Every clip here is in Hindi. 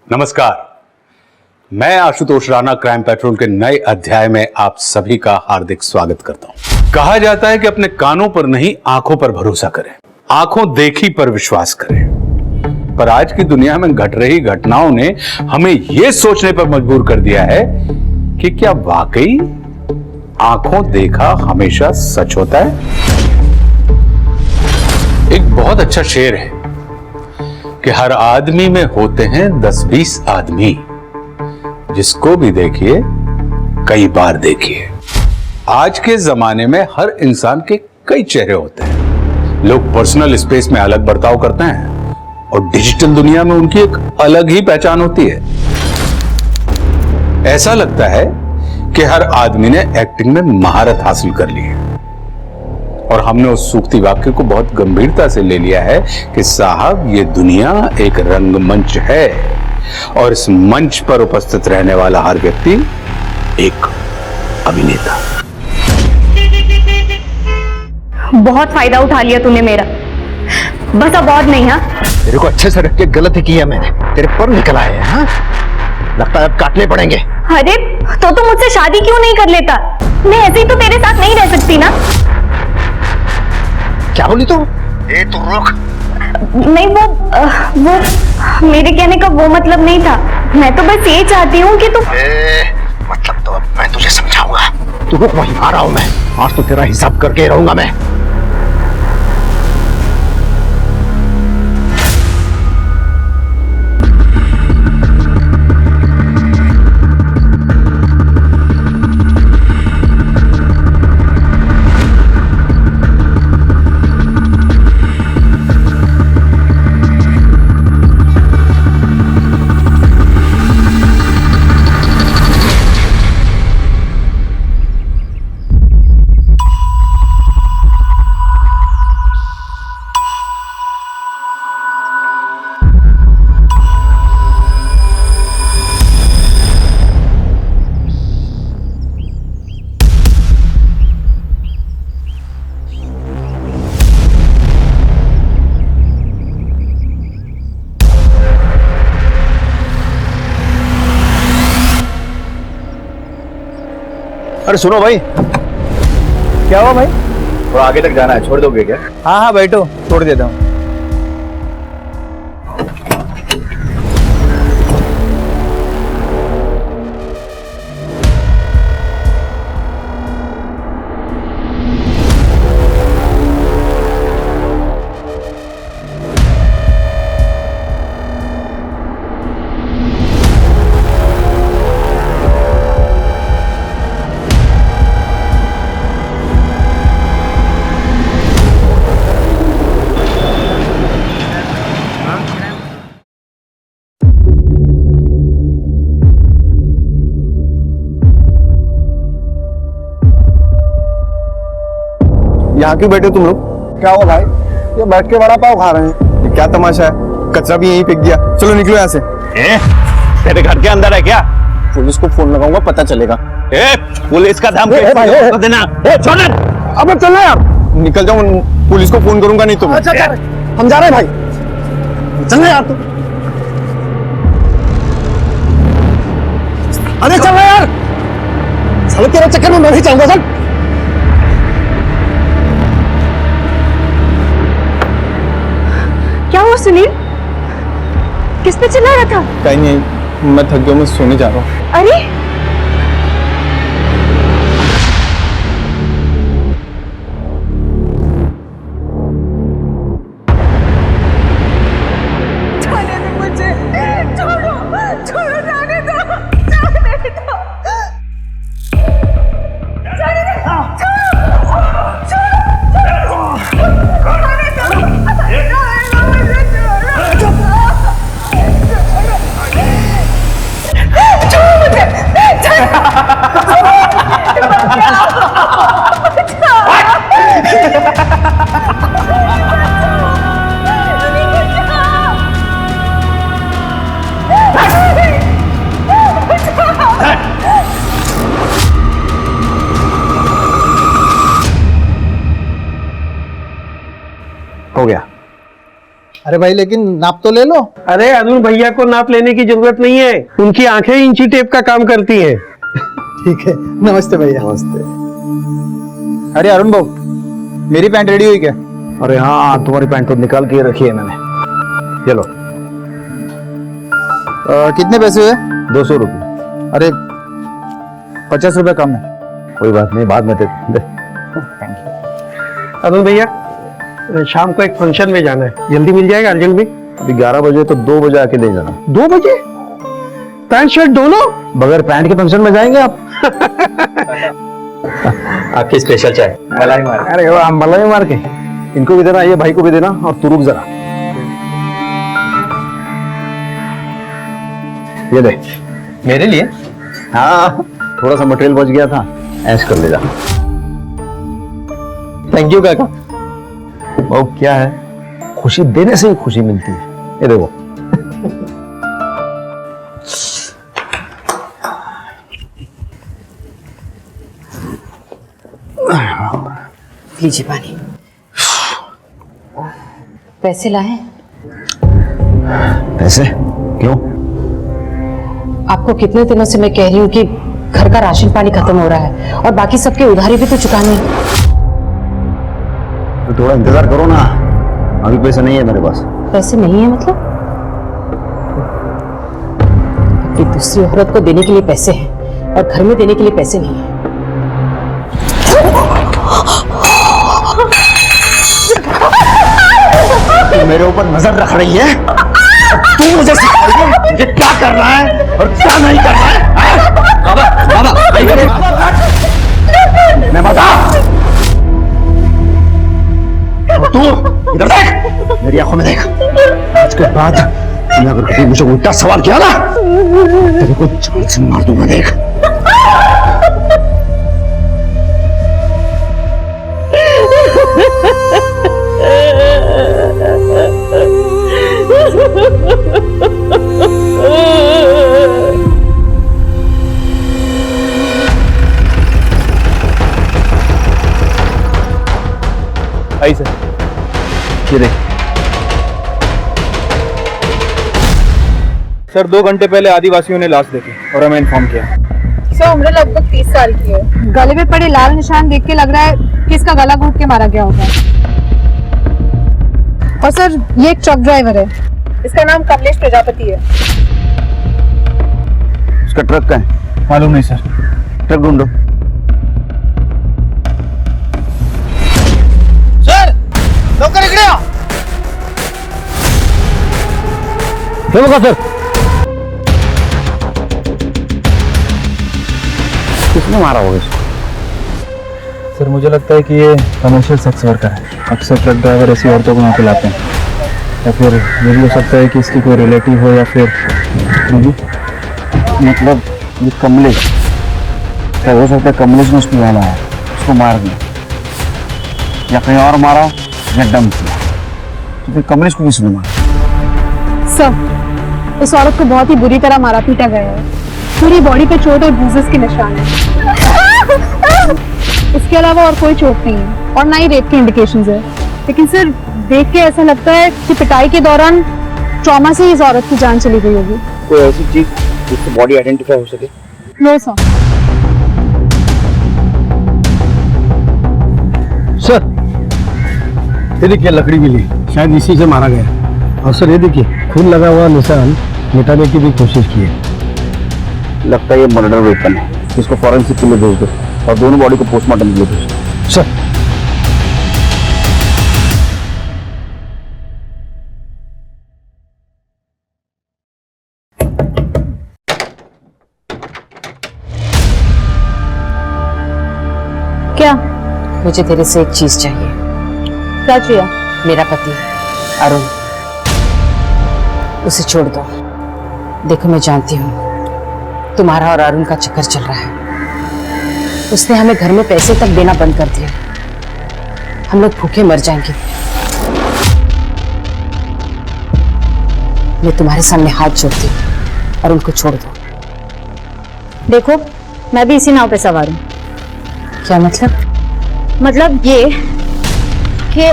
नमस्कार, मैं आशुतोष राणा क्राइम पेट्रोल के नए अध्याय में आप सभी का हार्दिक स्वागत करता हूं। कहा जाता है कि अपने कानों पर नहीं आंखों पर भरोसा करें, आंखों देखी पर विश्वास करें। पर आज की दुनिया में घट रही घटनाओं ने हमें यह सोचने पर मजबूर कर दिया है कि क्या वाकई आंखों देखा हमेशा सच होता है। एक बहुत अच्छा शेर है कि हर आदमी में होते हैं 10-20 आदमी, जिसको भी देखिए कई बार देखिए। आज के जमाने में हर इंसान के कई चेहरे होते हैं। लोग पर्सनल स्पेस में अलग बर्ताव करते हैं और डिजिटल दुनिया में उनकी एक अलग ही पहचान होती है। ऐसा लगता है कि हर आदमी ने एक्टिंग में महारत हासिल कर ली है और हमने उस सूक्ति वाक्य को बहुत गंभीरता से ले लिया है कि साहब ये दुनिया एक रंगमंच है और इस मंच पर उपस्थित रहने वाला हर व्यक्ति एक अभिनेता। बहुत फायदा उठा लिया तूने मेरा, बस अब और नहीं। हाँ, तेरे को अच्छे से रख के गलती की है मैंने, तेरे पर निकल आए हैं। हाँ? लगता है अब काटने पड़ेंगे। अरे तो तुम मुझसे शादी क्यों नहीं कर लेता? मैं ऐसे ही तो तेरे साथ नहीं रह सकती ना। क्या बोली तू? ए तू रुक। नहीं, वो मेरे कहने का वो मतलब नहीं था। मैं तो बस ये चाहती हूँ कि तुम मतलब तो अब मैं तुझे समझाऊंगा। तू रुक, वहीं आ रहा हूं मैं। आज तो तेरा हिसाब करके रहूंगा मैं। अरे सुनो भाई। क्या हुआ भाई? थोड़ा आगे तक जाना है, छोड़ दोगे क्या? हाँ हाँ बैठो, छोड़ देता हूँ। यहाँ क्यों बैठे तुम लोग? क्या हुआ भाई? ये बैठ के वड़ा पाव खा रहे हैं। ये क्या तमाशा है? कचरा भी यहीं फेंक दिया। चलो निकलो यहाँ से। तेरे घर के अंदर है क्या? पुलिस को फोन लगाऊंगा, पता चलेगा। पुलिस का धमकी देना। अब चलना यार, निकल जाओ। पुलिस को फोन करूंगा नहीं तो। अच्छा हम जा रहे हैं भाई, चलना यार तू। अरे चल रहा यार, चलो तेरे चक्कर में मैं भी चलूंगा। चल क्या हुआ सुनील? किस पे चिल्ला रहा था? कहीं नहीं, मैं थक गया, मैं सोने जा रहा हूँ। अरे जाने दो मुझे, छोड़ो छोड़ो, जाने दो, जाने दो, जाने दो, छोड़ो, अरे भाई लेकिन नाप तो ले लो। अरे अरुण भैया को नाप लेने की जरूरत नहीं है, उनकी आंखें इंची टेप का काम करती हैं। ठीक है, नमस्ते भैया। नमस्ते। अरे अरुण भाऊ, मेरी पैंट रेडी हुई क्या? अरे हाँ, तुम्हारी पैंट तो निकाल के रखी है मैंने। ये लो। कितने पैसे हुए? 200 रुपये। अरे 50 रुपए कम है। कोई बात नहीं, बाद में दे। अरुण भैया, शाम को एक फंक्शन में जाना है, जल्दी मिल जाएगा अर्जेंट में? अभी 11 बजे तो 2 बजे आके ले जाना। 2 बजे? पैंट शर्ट दोनों? बगैर पैंट के फंक्शन में जाएंगे आप? आपकी स्पेशल चाय मलाई मार। अरे वाह, मलाई मार के। इनको भी देना, ये भाई को भी देना, और तू रुक जरा। ये दे। मेरे लिए? हाँ, थोड़ा सा मटेरियल बच गया था, ऐश कर ले जा। थैंक यू काका। वो क्या है, खुशी देने से ही खुशी मिलती है। ये देखो। लीजिए पानी। पैसे लाए? पैसे? क्यों? आपको कितने दिनों से मैं कह रही हूँ कि घर का राशन पानी खत्म हो रहा है और बाकी सबके उधारी भी तो चुकानी है। तो थोड़ा इंतजार करो ना, अभी पैसे नहीं है मेरे पास। पैसे नहीं है मतलब? अपनी दूसरी औरत को देने के लिए पैसे हैं और घर में देने के लिए पैसे नहीं है। मेरे ऊपर नजर रख रही है? तू मुझे सिखाएगी मुझे क्या करना है और क्या नहीं करना है? बाबा, मैं बता। तू इधर देख, मेरी आंखों में देख। आज के बाद तूने अगर कभी मुझे उल्टा सवाल किया ना, तेरे को जान से मार दूंगा। देख। आई सर। ये देख। सर 2 घंटे पहले आदिवासियों ने लाश देखी और हमें इन्फॉर्म किया। सर उम्र लगभग 30 साल की है। गले में पड़े लाल निशान देख के लग रहा है कि इसका गला घोट के मारा गया होगा। और सर ये एक ट्रक ड्राइवर है, इसका नाम कमलेश प्रजापति है। उसका ट्रक का है? मालूम नहीं सर। ट्रक ढूंढो। सर नौकर इकडे आ। सर किसने मारा होगा इसको? सर मुझे लगता है कि ये कमर्शियल सेक्स वर्कर है। अक्सर ट्रक ड्राइवर ऐसी औरतों को यहाँ पे लाते हैं, या फिर ये भी हो सकता है कि इसकी कोई रिलेटिव हो या फिर मतलब ये कमलेश, क्या हो सकता है कमलेश ने उसको मारा है, उसको मार दिया, या कहीं और मारा या डम किया। तो फिर कमलेश को किसने मारा? सर इस औरत को बहुत ही बुरी तरह मारा पीटा गया है। पूरी बॉडी पे चोट और ब्रूजेस के निशान है। इसके अलावा और कोई चोट नहीं है और ना ही रेप के इंडिकेशंस है। लेकिन सर देख के ऐसा लगता है कि पिटाई के दौरान ट्रॉमा से इस औरत की जान चली गई होगी। कोई ऐसी चीज जिससे बॉडी आइडेंटिफाई हो सके? No sir. सर ये देखिए लकड़ी मिली, शायद इसी से मारा गया। और सर ये देखिए खून लगा हुआ निशान मिटाने की भी कोशिश की है। लगता है ये मर्डर वेपन है। इसको फॉरेंसिक के लिए भेज दो और दोनों बॉडी को पोस्टमार्टम के लिए भेज दो। सर क्या? मुझे तेरे से एक चीज चाहिए। क्या चाहिए? मेरा पति अरुण, उसे छोड़ दो। देखो मैं जानती हूँ तुम्हारा और अरुण का चक्कर चल रहा है। उसने हमें घर में पैसे तक देना बंद कर दिया। हम लोग भूखे मर जाएंगे। मैं तुम्हारे सामने हाथ जोड़ती हूँ और उनको छोड़ दो। देखो मैं भी इसी नाव पे सवार हूँ। क्या मतलब? मतलब ये कि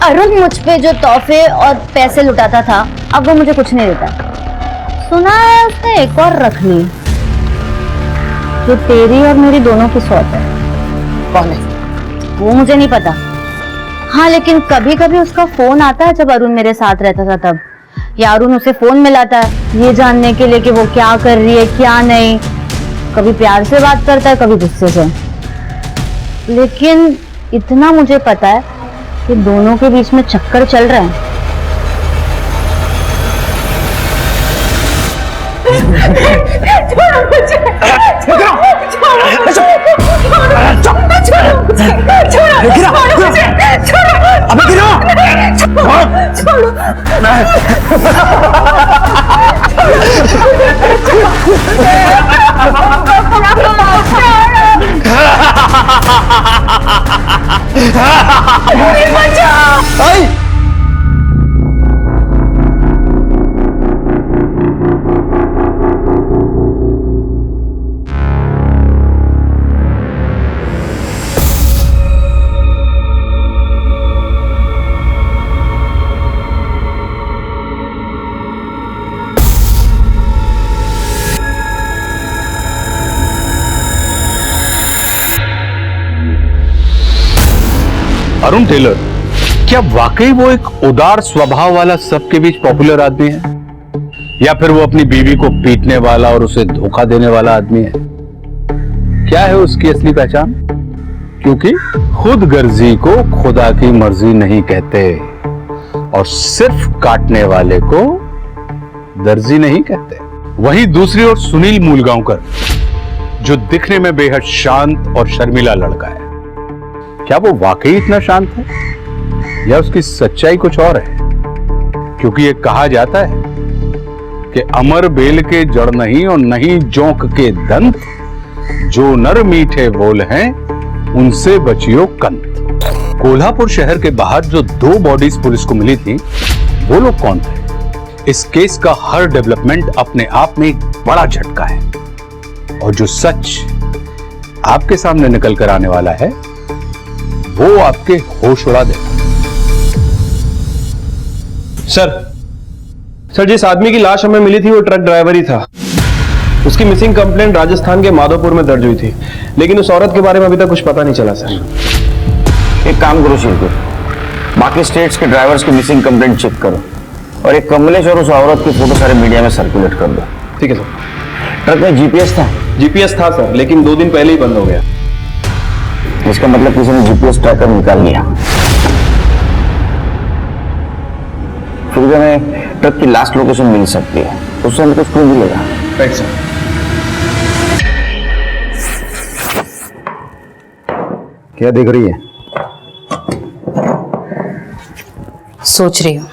अरुण मुझ पे जो तोहफे और पैसे लुटाता था, अब वो मुझे कुछ नहीं देता। सुना है उसने एक और रख ली, जो तेरी और मेरी दोनों की सौत है। कौन है? वो मुझे नहीं पता। हाँ, लेकिन कभी कभी उसका फोन आता है जब अरुण मेरे साथ रहता था तब, या अरुण उसे फोन मिलाता है ये जानने के लिए कि वो क्या कर रही है क्या नहीं। कभी प्यार से बात करता है, कभी गुस्से से। लेकिन इतना मुझे पता है कि दोनों के बीच में चक्कर चल रहा है। अरुण टेलर, क्या वाकई वो एक उदार स्वभाव वाला सबके बीच पॉपुलर आदमी है, या फिर वो अपनी बीवी को पीटने वाला और उसे धोखा देने वाला आदमी है? क्या है उसकी असली पहचान? क्योंकि खुद गर्जी को खुदा की मर्जी नहीं कहते, और सिर्फ काटने वाले को दर्जी नहीं कहते। वहीं दूसरी ओर सुनील मूलगांवकर, जो दिखने में बेहद शांत और शर्मीला लड़का है, क्या वो वाकई इतना शांत है, या उसकी सच्चाई कुछ और है? क्योंकि ये कहा जाता है कि अमर बेल के जड़ नहीं और नहीं जोंक के दंत, जो नर मीठे बोल हैं उनसे बचियो कंत। कोल्हापुर शहर के बाहर जो 2 बॉडीज पुलिस को मिली थी, वो लोग कौन थे? इस केस का हर डेवलपमेंट अपने आप में एक बड़ा झटका है, और जो सच आपके सामने निकल कर आने वाला है वो आपके होश उड़ा दे। सर जिस आदमी की लाश हमें मिली थी वो ट्रक ड्राइवर ही था। उसकी मिसिंग कंप्लेंट राजस्थान के माधोपुर में दर्ज हुई थी, लेकिन उस औरत के बारे में अभी तक कुछ पता नहीं चला सर। एक काम करो शिल्पी, बाकी स्टेट्स के ड्राइवर्स की मिसिंग कंप्लेंट चेक करो, और एक कमलेश और उस औरत की फोटो सारे मीडिया में सर्कुलेट कर दो। ठीक है सर। ट्रक में जीपीएस था? जीपीएस था सर, लेकिन 2 दिन पहले ही बंद हो गया। इसका मतलब किसी ने जीपीएस ट्रैकर निकाल लिया। फिर हमें ट्रक की लास्ट लोकेशन मिल सकती है, उससे हमें कुछ क्लू मिलेगा। Right sir. क्या देख रही है? सोच रही हूँ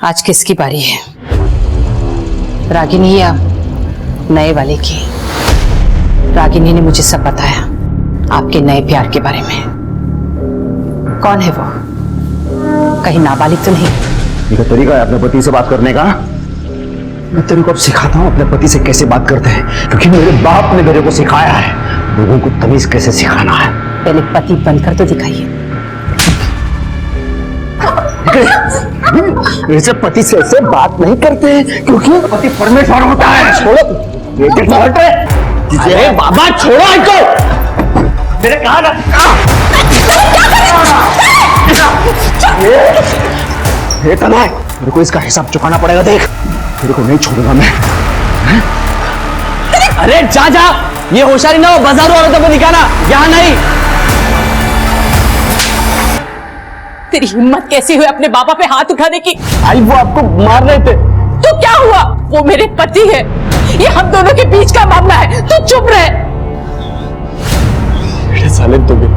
आज किसकी बारी है, रागिनी या नए वाले की। रागिनी ने मुझे सब बताया आपके नए प्यार के बारे में। कौन है वो? कहीं नाबालिग तो नहीं? ये तरीका है अपने पति से बात करने का? मैं तेरे को अब सिखाता हूँ अपने पति से कैसे बात करते हैं, क्योंकि मेरे बाप ने मेरे को सिखाया है लोगों को तमीज कैसे सिखाना है। पहले पति बनकर तो दिखाइए। ऐसे पति से ऐसे बात नहीं करते हैं, क्योंकि पति परमेश्वर होता है। छोड़ो अरे बाबा, छोड़ो इनको। मेरे कहा ना ये तनाय, मेरे को इसका हिसाब चुकाना पड़ेगा। देख, तेरे को नहीं छोड़ूंगा मैं। अरे जा जा, ये होशियारी ना हो बाजारों औरतों को दिखाना, यहाँ नहीं। तेरी हिम्मत कैसी हुई अपने बाबा पे हाथ उठाने की? भाई वो आपको मार रहे थे। तो क्या हुआ, वो मेरे पति है, ये हम दोनों के बीच का मामला है, तू चुप रहे। साले तो भी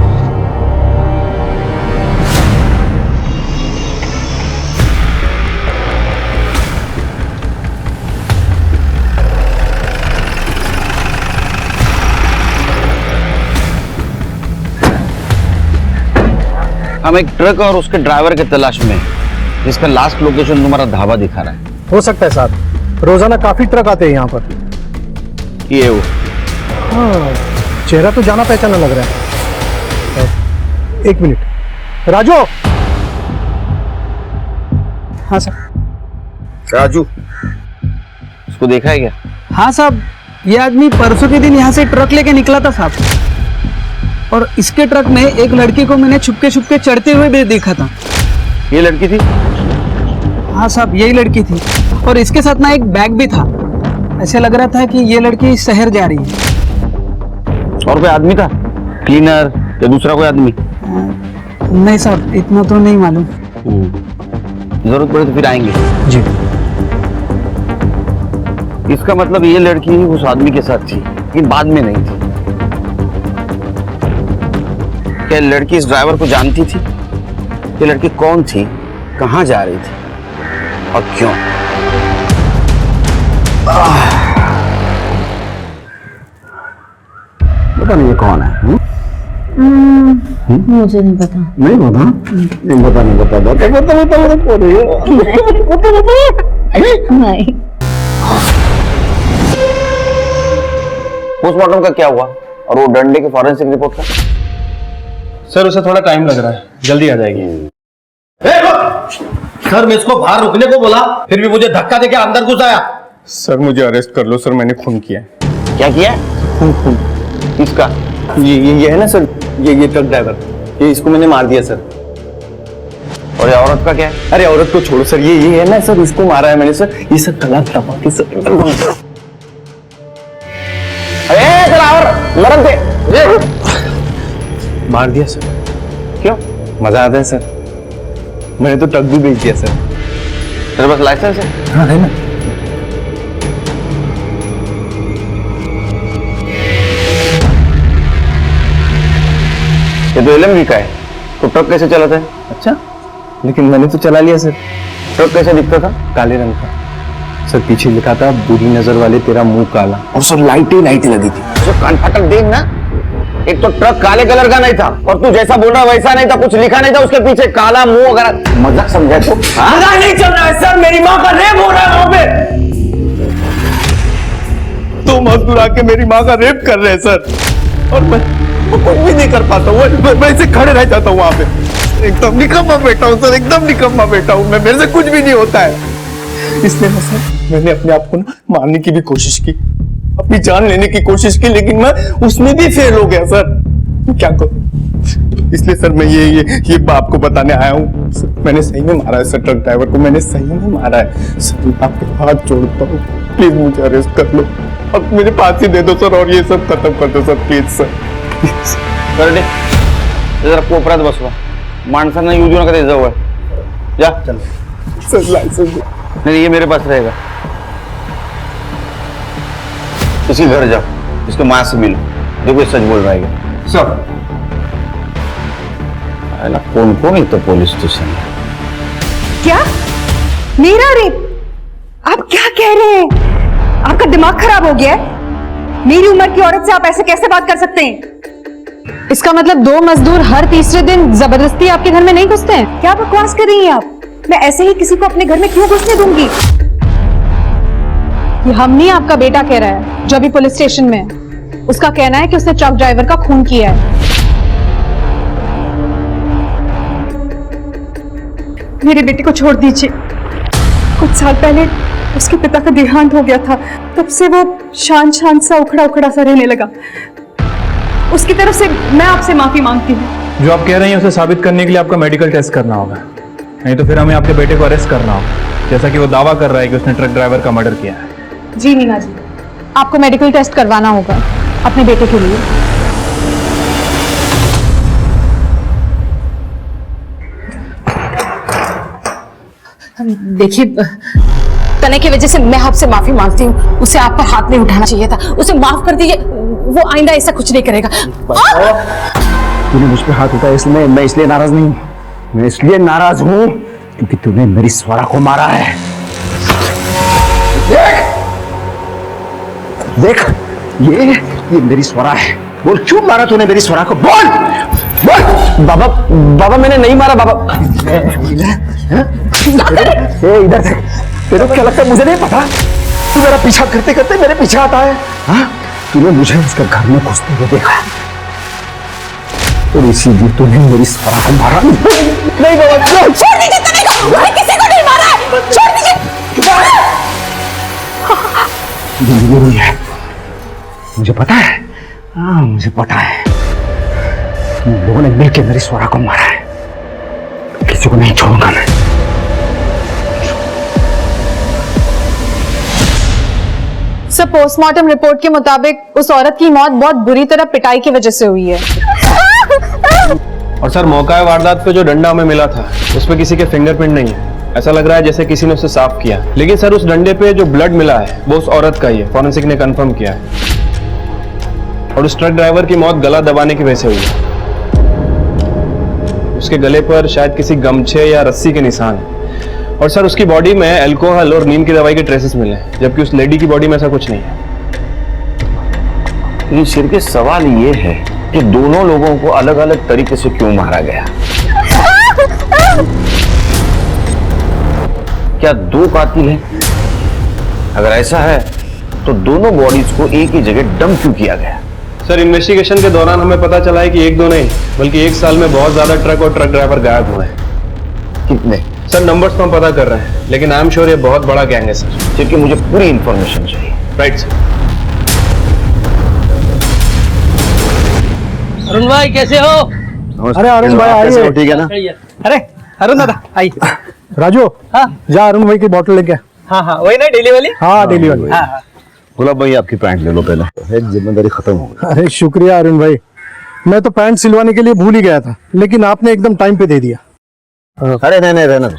हम एक ट्रक और उसके ड्राइवर के तलाश में, जिसका लास्ट लोकेशन तुम्हारा ढाबा दिखा रहा है। हो सकता है साहब, रोजाना काफी ट्रक आते हैं यहाँ पर। ये वो हाँ, चेहरा तो जाना पहचाना लग रहा है। एक मिनट, राजू हाँ सर। राजू, उसको देखा है क्या? हाँ साहब, ये आदमी परसों के दिन यहाँ से ट्रक लेके निकला था साहब, और इसके ट्रक में एक लड़की को मैंने छुपके छुपके चढ़ते हुए भी देखा था। ये लड़की थी? हाँ साहब, यही लड़की थी, और इसके साथ ना एक बैग भी था। ऐसे लग रहा था कि ये लड़की शहर जा रही है। और कोई आदमी था, क्लीनर या दूसरा कोई आदमी? नहीं साहब, इतना तो नहीं मालूम। जरूरत पड़े तो फिर आएंगे। जी। इसका मतलब ये लड़की उस आदमी के साथ थी, लेकिन बाद में नहीं थी। क्या लड़की इस ड्राइवर को जानती थी? ये लड़की कौन थी, कहाँ जा रही थी और क्यों? पता नहीं ये कौन है। मुझे नहीं पता। नहीं पता? नहीं पता, नहीं बता नहीं। पोस्टमार्टम का क्या हुआ और वो डंडे के फॉरेंसिक रिपोर्ट का? सर उसे थोड़ा टाइम लग रहा है, जल्दी आ जाएगी। सर मैं इसको बाहर रुकने को बोला, फिर भी मुझे धक्का देके अंदर घुस आया। सर मुझे अरेस्ट कर लो सर, मैंने खून किया है। क्या किया? खून। इसका? ये है ना सर, ये ट्रक ड्राइवर, ये इसको मैंने मार दिया सर। और ये औरत का क्या है? अरे औरत को छोड़ो सर, ये है ना सर, इसको मारा है मैंने सर। ये सब तलाक दबा के सर। अरे ड्राइवर मरन दे। मार दिया सर। क्यों? मजा आता है सर, मैंने तो ट्रक भी बेच दिया सर। तेरे पास लाइसेंस है? हाँ है ना। ये तो एलएमवी का है, तो ट्रक कैसे चलाता है? अच्छा, लेकिन मैंने तो चला लिया सर। ट्रक कैसे दिखता था? काले रंग का सर, पीछे लिखा था बुरी नजर वाले तेरा मुंह काला, और सर लाइटें लगी थी। जो कान फाटक देख ना, एक तो ट्रक काले कलर का नहीं था, और तू जैसा बोल रहा वैसा नहीं था, कुछ लिखा नहीं था उसके पीछे, काला मुंह वगैरह। मजाक समझा तू? मजाक नहीं चल रहा है सर, मेरी माँ का रेप हो रहा है वहां पे। तो मजदूर आके मेरी माँ का रेप कर रहे हैं सर, और मैं कुछ भी नहीं कर पाता हूँ। मैं ऐसे खड़े रह जाता हूँ वहां पे। एकदम निकम्मा बेटा हूँ सर, एकदम निकम्मा बेटा हूँ मैं, मेरे से कुछ भी नहीं होता है। इसलिए ना सर, मैंने अपने आप को ना मारने की भी कोशिश की, अपनी जान लेने की कोशिश की, लेकिन मैं उसमें भी फेल हो गया सर। क्या करूं? इसलिए सर मैं ये आपको बताने आया हूँ। मैंने सही में मारा है सर, ट्रक ड्राइवर को मैंने सही में मारा है सर। मैं आपके हाथ जोड़ता हूँ, प्लीज मुझे अरेस्ट कर लो और मुझे फांसी दे दो सर, और ये सब खत्म कर दो सर, प्लीज सर। करडे जरा कोपऱ्यात बसवा, माणसांना येऊ देऊ नका ते जवळ जा। चल सर लाइसेंस दे। नहीं, ये मेरे पास रहेगा। इसी घर जाओ, इसके माँ से मिलो, देखो ये सच बोल रहा है सर। ना कौन कौन है तो पुलिस स्टेशन। क्या? मेरा रेप? आप क्या कह रहे हैं? आपका दिमाग खराब हो गया है? मेरी उम्र की औरत से आप ऐसे कैसे बात कर सकते हैं? इसका मतलब 2 मजदूर हर तीसरे दिन जबरदस्ती आपके घर में नहीं घुसते हैं? क्या बकवास कर रही हैं आप? मैं ऐसे ही किसी को अपने घर में क्यों घुसने दूंगी? ये हम नहीं, आपका बेटा कह रहा है जो अभी पुलिस स्टेशन में है। उसका कहना है कि उसने ट्रक ड्राइवर का खून किया है। मेरे बेटे को छोड़ दीजिए। कुछ साल पहले उसके पिता का देहांत हो गया था, तब से वो शांत सा उखड़ा सा रहने लगा। उसकी तरफ से मैं आपसे माफी मांगती हूँ। जो आप कह रही हैं उसे साबित करने के लिए आपका मेडिकल टेस्ट करना होगा, नहीं तो फिर हमें आपके बेटे को अरेस्ट करना होगा, जैसा कि वो दावा कर रहा है कि उसने ट्रक ड्राइवर का मर्डर किया है। जी मीना जी, आपको मेडिकल टेस्ट करवाना होगा अपने बेटे के लिए। देखिए, तने की वजह से मैं आपसे माफी मांगती हूँ। उसे आप पर हाथ नहीं उठाना चाहिए था, उसे माफ कर दीजिए। वो आइंदा ऐसा कुछ नहीं करेगा। तूने मुझ पे हाथ उठाया इसलिए मैं इसलिए नाराज नहीं हूँ, मैं इसलिए नाराज हूँ क्योंकि तूने मेरी स्वरा को मारा है। देख ये मेरी स्वरा है। बोल क्यों मारा तूने मेरी स्वरा को? बोल बोल। बाबा मैंने नहीं मारा बाबा। इधर से तेरे को क्या लगता है मुझे नहीं पता? तू मेरा पीछा करते करते मेरे पीछे आता है। हाँ, तूने मुझे इसका घर में घुसते हुए देखा और इसीलिए तूने मेरी स्वरा को मारा। नहीं बाबा, छोड़ दीजिए, किसी को नहीं मारा है। जरूरी है, मुझे पता है। हाँ मुझे पता है, तुम लोगों ने मिलकर मेरी स्वरा को मारा है। किसी को नहीं छोड़ूंगा मैं। सर, पोस्टमार्टम रिपोर्ट के मुताबिक उस औरत की मौत बहुत बुरी तरह पिटाई की वजह से हुई है। और सर मौका वारदात पे जो डंडा हमें मिला था उसमें किसी के फिंगरप्रिंट नहीं है। ऐसा लग रहा है जैसे किसी ने उसे साफ किया। लेकिन सर उस डंडे पे जो ब्लड मिला है वो उस औरत का ही है, फॉरेंसिक ने कंफर्म किया है। और उस ट्रक ड्राइवर की मौत गला दबाने की वजह से हुई है। उसके गले पर शायद किसी गमछे या रस्सी के निशान है। और सर उसकी बॉडी में अल्कोहल और नींद की दवाई के ट्रेसेस मिले हैं, जबकि उस लेडी की बॉडी में ऐसा कुछ नहीं है। ये सिर के सवाल ये है कि दोनों लोगों को अलग अलग तरीके से क्यों मारा गया? क्या दो कातिल हैं? अगर ऐसा है तो दोनों बॉडीज को एक ही जगह डंप क्यों किया गया? सर इन्वेस्टिगेशन के दौरान हमें पता चला है कि एक दो नहीं बल्कि एक साल में बहुत ज्यादा ट्रक और ट्रक ड्राइवर गायब हुए हैं। कितने? सर नंबर्स तो हम पता कर रहे हैं, लेकिन आई एम श्योर ये बहुत बड़ा गैंग है सर। क्योंकि मुझे पूरी इंफॉर्मेशन चाहिए। Right sir. अरुण भाई कैसे हो? अरे अरुण भाई आइए। ठीक है ना? अरे अरुण दादा आइए। राजू, हाँ जा अरुण भाई की बोतल लेके। हाँ हाँ वही ना डेली वाली। हाँ डेली वाली। हाँ हाँ गुलाब भाई आपकी पैंट ले लो पहले, जिम्मेदारी खत्म हो गई। अरे शुक्रिया अरुण भाई, मैं तो पैंट सिलवाने के लिए भूल ही गया था, लेकिन आपने एकदम टाइम पे दे दिया। अरे नहीं रहना दो,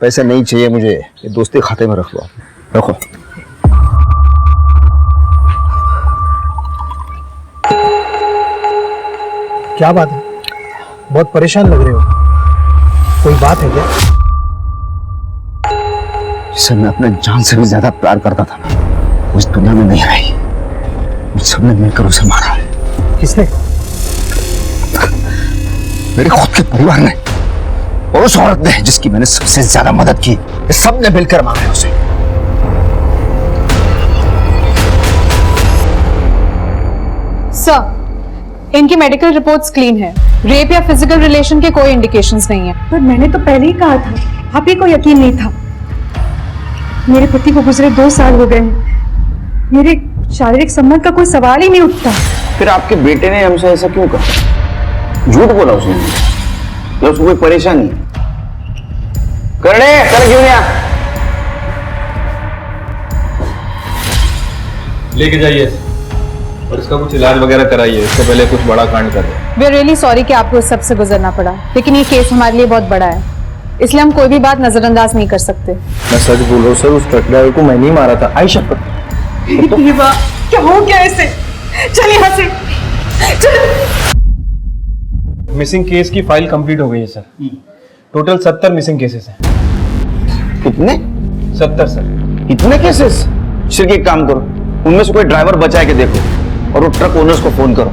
पैसे नहीं चाहिए मुझे, ये दोस्ती खाते में रख लो, रखो। क्या बात है, बहुत परेशान लग रहे हो, कोई बात है क्या? जिसे मैं अपने जान से भी ज्यादा प्यार करता था ना, उस दुनिया में नहीं रही। मुझ सबने मिलकर उसे मारा है। किसने? मेरे खुद के परिवार ने और उस औरत ने जिसकी मैंने सबसे ज्यादा मदद की, ये सब ने मिलकर मारा है उसे। सर, इनकी मेडिकल रिपोर्ट्स क्लीन है। रेप या फिजिकल रिलेशन के कोई इंडिकेशंस नहीं है। पर मैंने तो पहले ही कहा था, आप ही को यकीन नहीं था। मेरे पति को गुजरे 2 साल हो गए हैं, मेरे शारीरिक संबंध का कोई सवाल ही नहीं उठता। फिर आपके बेटे ने हमसे ऐसा क्यों कहा? झूठ बोला उसने या उसको कोई परेशानी? करने कर क्यों नहीं? लेके जाइए और इसका कुछ इलाज वगैरह कराइए, इससे पहले कुछ बड़ा कांड कर दे। वी आर रियली सॉरी कि आपको इस सब से गुजरना पड़ा, लेकिन ये केस हमारे लिए बहुत बड़ा है, इसलिए हम कोई भी बात नजरअंदाज नहीं कर सकते। मैं सच बोल रहा हूँ सर, उस ट्रक ड्राइवर को मैंने ही मारा था। आई शपथ। क्या हो गया ऐसे? चल यहाँ से चल। मिसिंग केस की फाइल कंप्लीट हो गई है सर। टोटल 70 मिसिंग केसेस हैं। कितने? 70 सर। इतने केसेस? सिर्फ एक काम करो, उनमें से कोई ड्राइवर बचा के देखो और वो ट्रक ओनर्स को फोन करो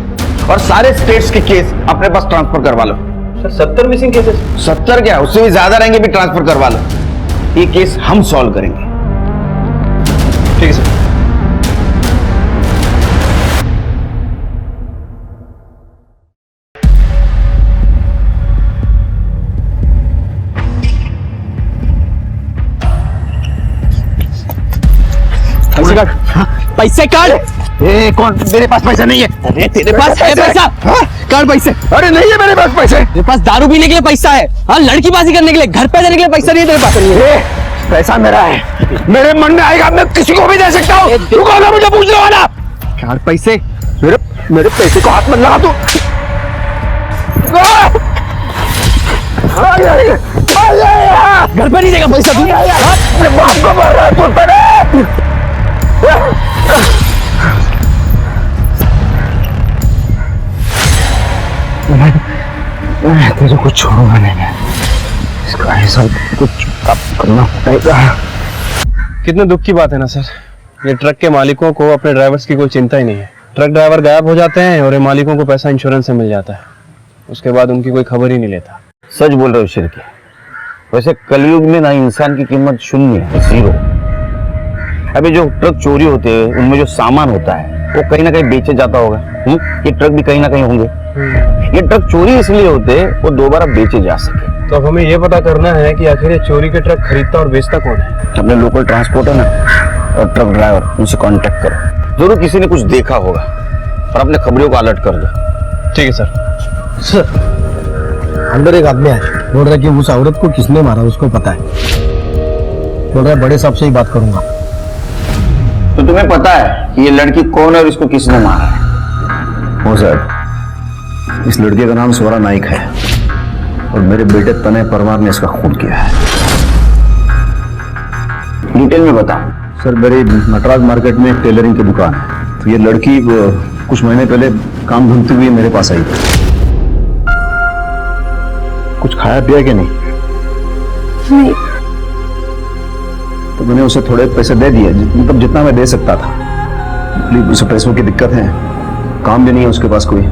और सारे स्टेट्स के केस अपने पास ट्रांसफर करवा लो। Sir 70 missing cases? 70 क्या, उससे भी ज्यादा रहेंगे, भी ट्रांसफर करवा लो। ये केस हम सॉल्व करेंगे। ठीक है सर। पैसे काट। ए कौन? मेरे पास पैसा नहीं है। अरे तेरे पास है पैसा? काट पैसे। अरे नहीं है मेरे पास पैसे। तेरे पास दारू पीने के लिए पैसा है, हाँ लड़कीबाजी करने के लिए, घर पे जाने के लिए पैसा नहीं है तेरे पास। पैसा मेरा है, मेरे मन में आएगा मैं किसी को भी दे सकता हूँ। तू कौन है मुझे पूछने वाला? काट पैसे। मेरे पैसे को हाथ मत लगा तू। घर पे नहीं देगा पैसा तू? बाप को मार रहा है कुत्ते ने। मैं तेरे को छोड़ूंगा नहीं। इसका ऐसा कुछ करना पड़ेगा। कितने दुख की बात है ना सर, ये ट्रक के मालिकों को अपने ड्राइवर्स की कोई चिंता ही नहीं है। ट्रक ड्राइवर गायब हो जाते हैं और ये मालिकों को पैसा इंश्योरेंस से मिल जाता है, उसके बाद उनकी कोई खबर ही नहीं लेता। सच बोल रहे हो शिरके। वैसे कलयुग में ना इंसान की कीमत 0 है, 0। अभी जो ट्रक चोरी होते हैं उनमें जो सामान होता है वो कहीं ना कहीं बेचे जाता होगा। ये ट्रक भी कहीं ना कहीं होंगे। ये ट्रक चोरी इसलिए होते वो दोबारा बेचे जा सके। तो अब हमें ये पता करना है कि आखिर ये चोरी के ट्रक खरीदता और बेचता कौन है। अपने लोकल ट्रांसपोर्टर ना और ट्रक ड्राइवर, उनसे कांटेक्ट करो, जरूर किसी ने कुछ देखा होगा और अपने खबरियों को अलर्ट कर दो। ठीक है सर। सर अंदर एक आदमी है, बोल रहा है कि उस औरत को किसने मारा उसको पता है। बोल रहा है बड़े साहब से ही बात करूंगा। तो तुम्हें पता है कि ये लड़की कौन है और इसको किसने मारा है? हो सर, इस लड़के का नाम स्वरा नाइक है और मेरे बेटे तनय परमार ने इसका खून किया है। डिटेल में बताओ। सर मेरी नटराज मार्केट में एक टेलरिंग की दुकान है, तो ये लड़की कुछ महीने पहले काम ढूंढती हुई मेरे पास आई। कुछ खाया पिया कि नहीं? नहीं। तो मैंने उसे थोड़े पैसे दे दिए, मतलब जितना मैं दे सकता था। उसे पैसों की दिक्कत है, काम भी नहीं है उसके पास कोई।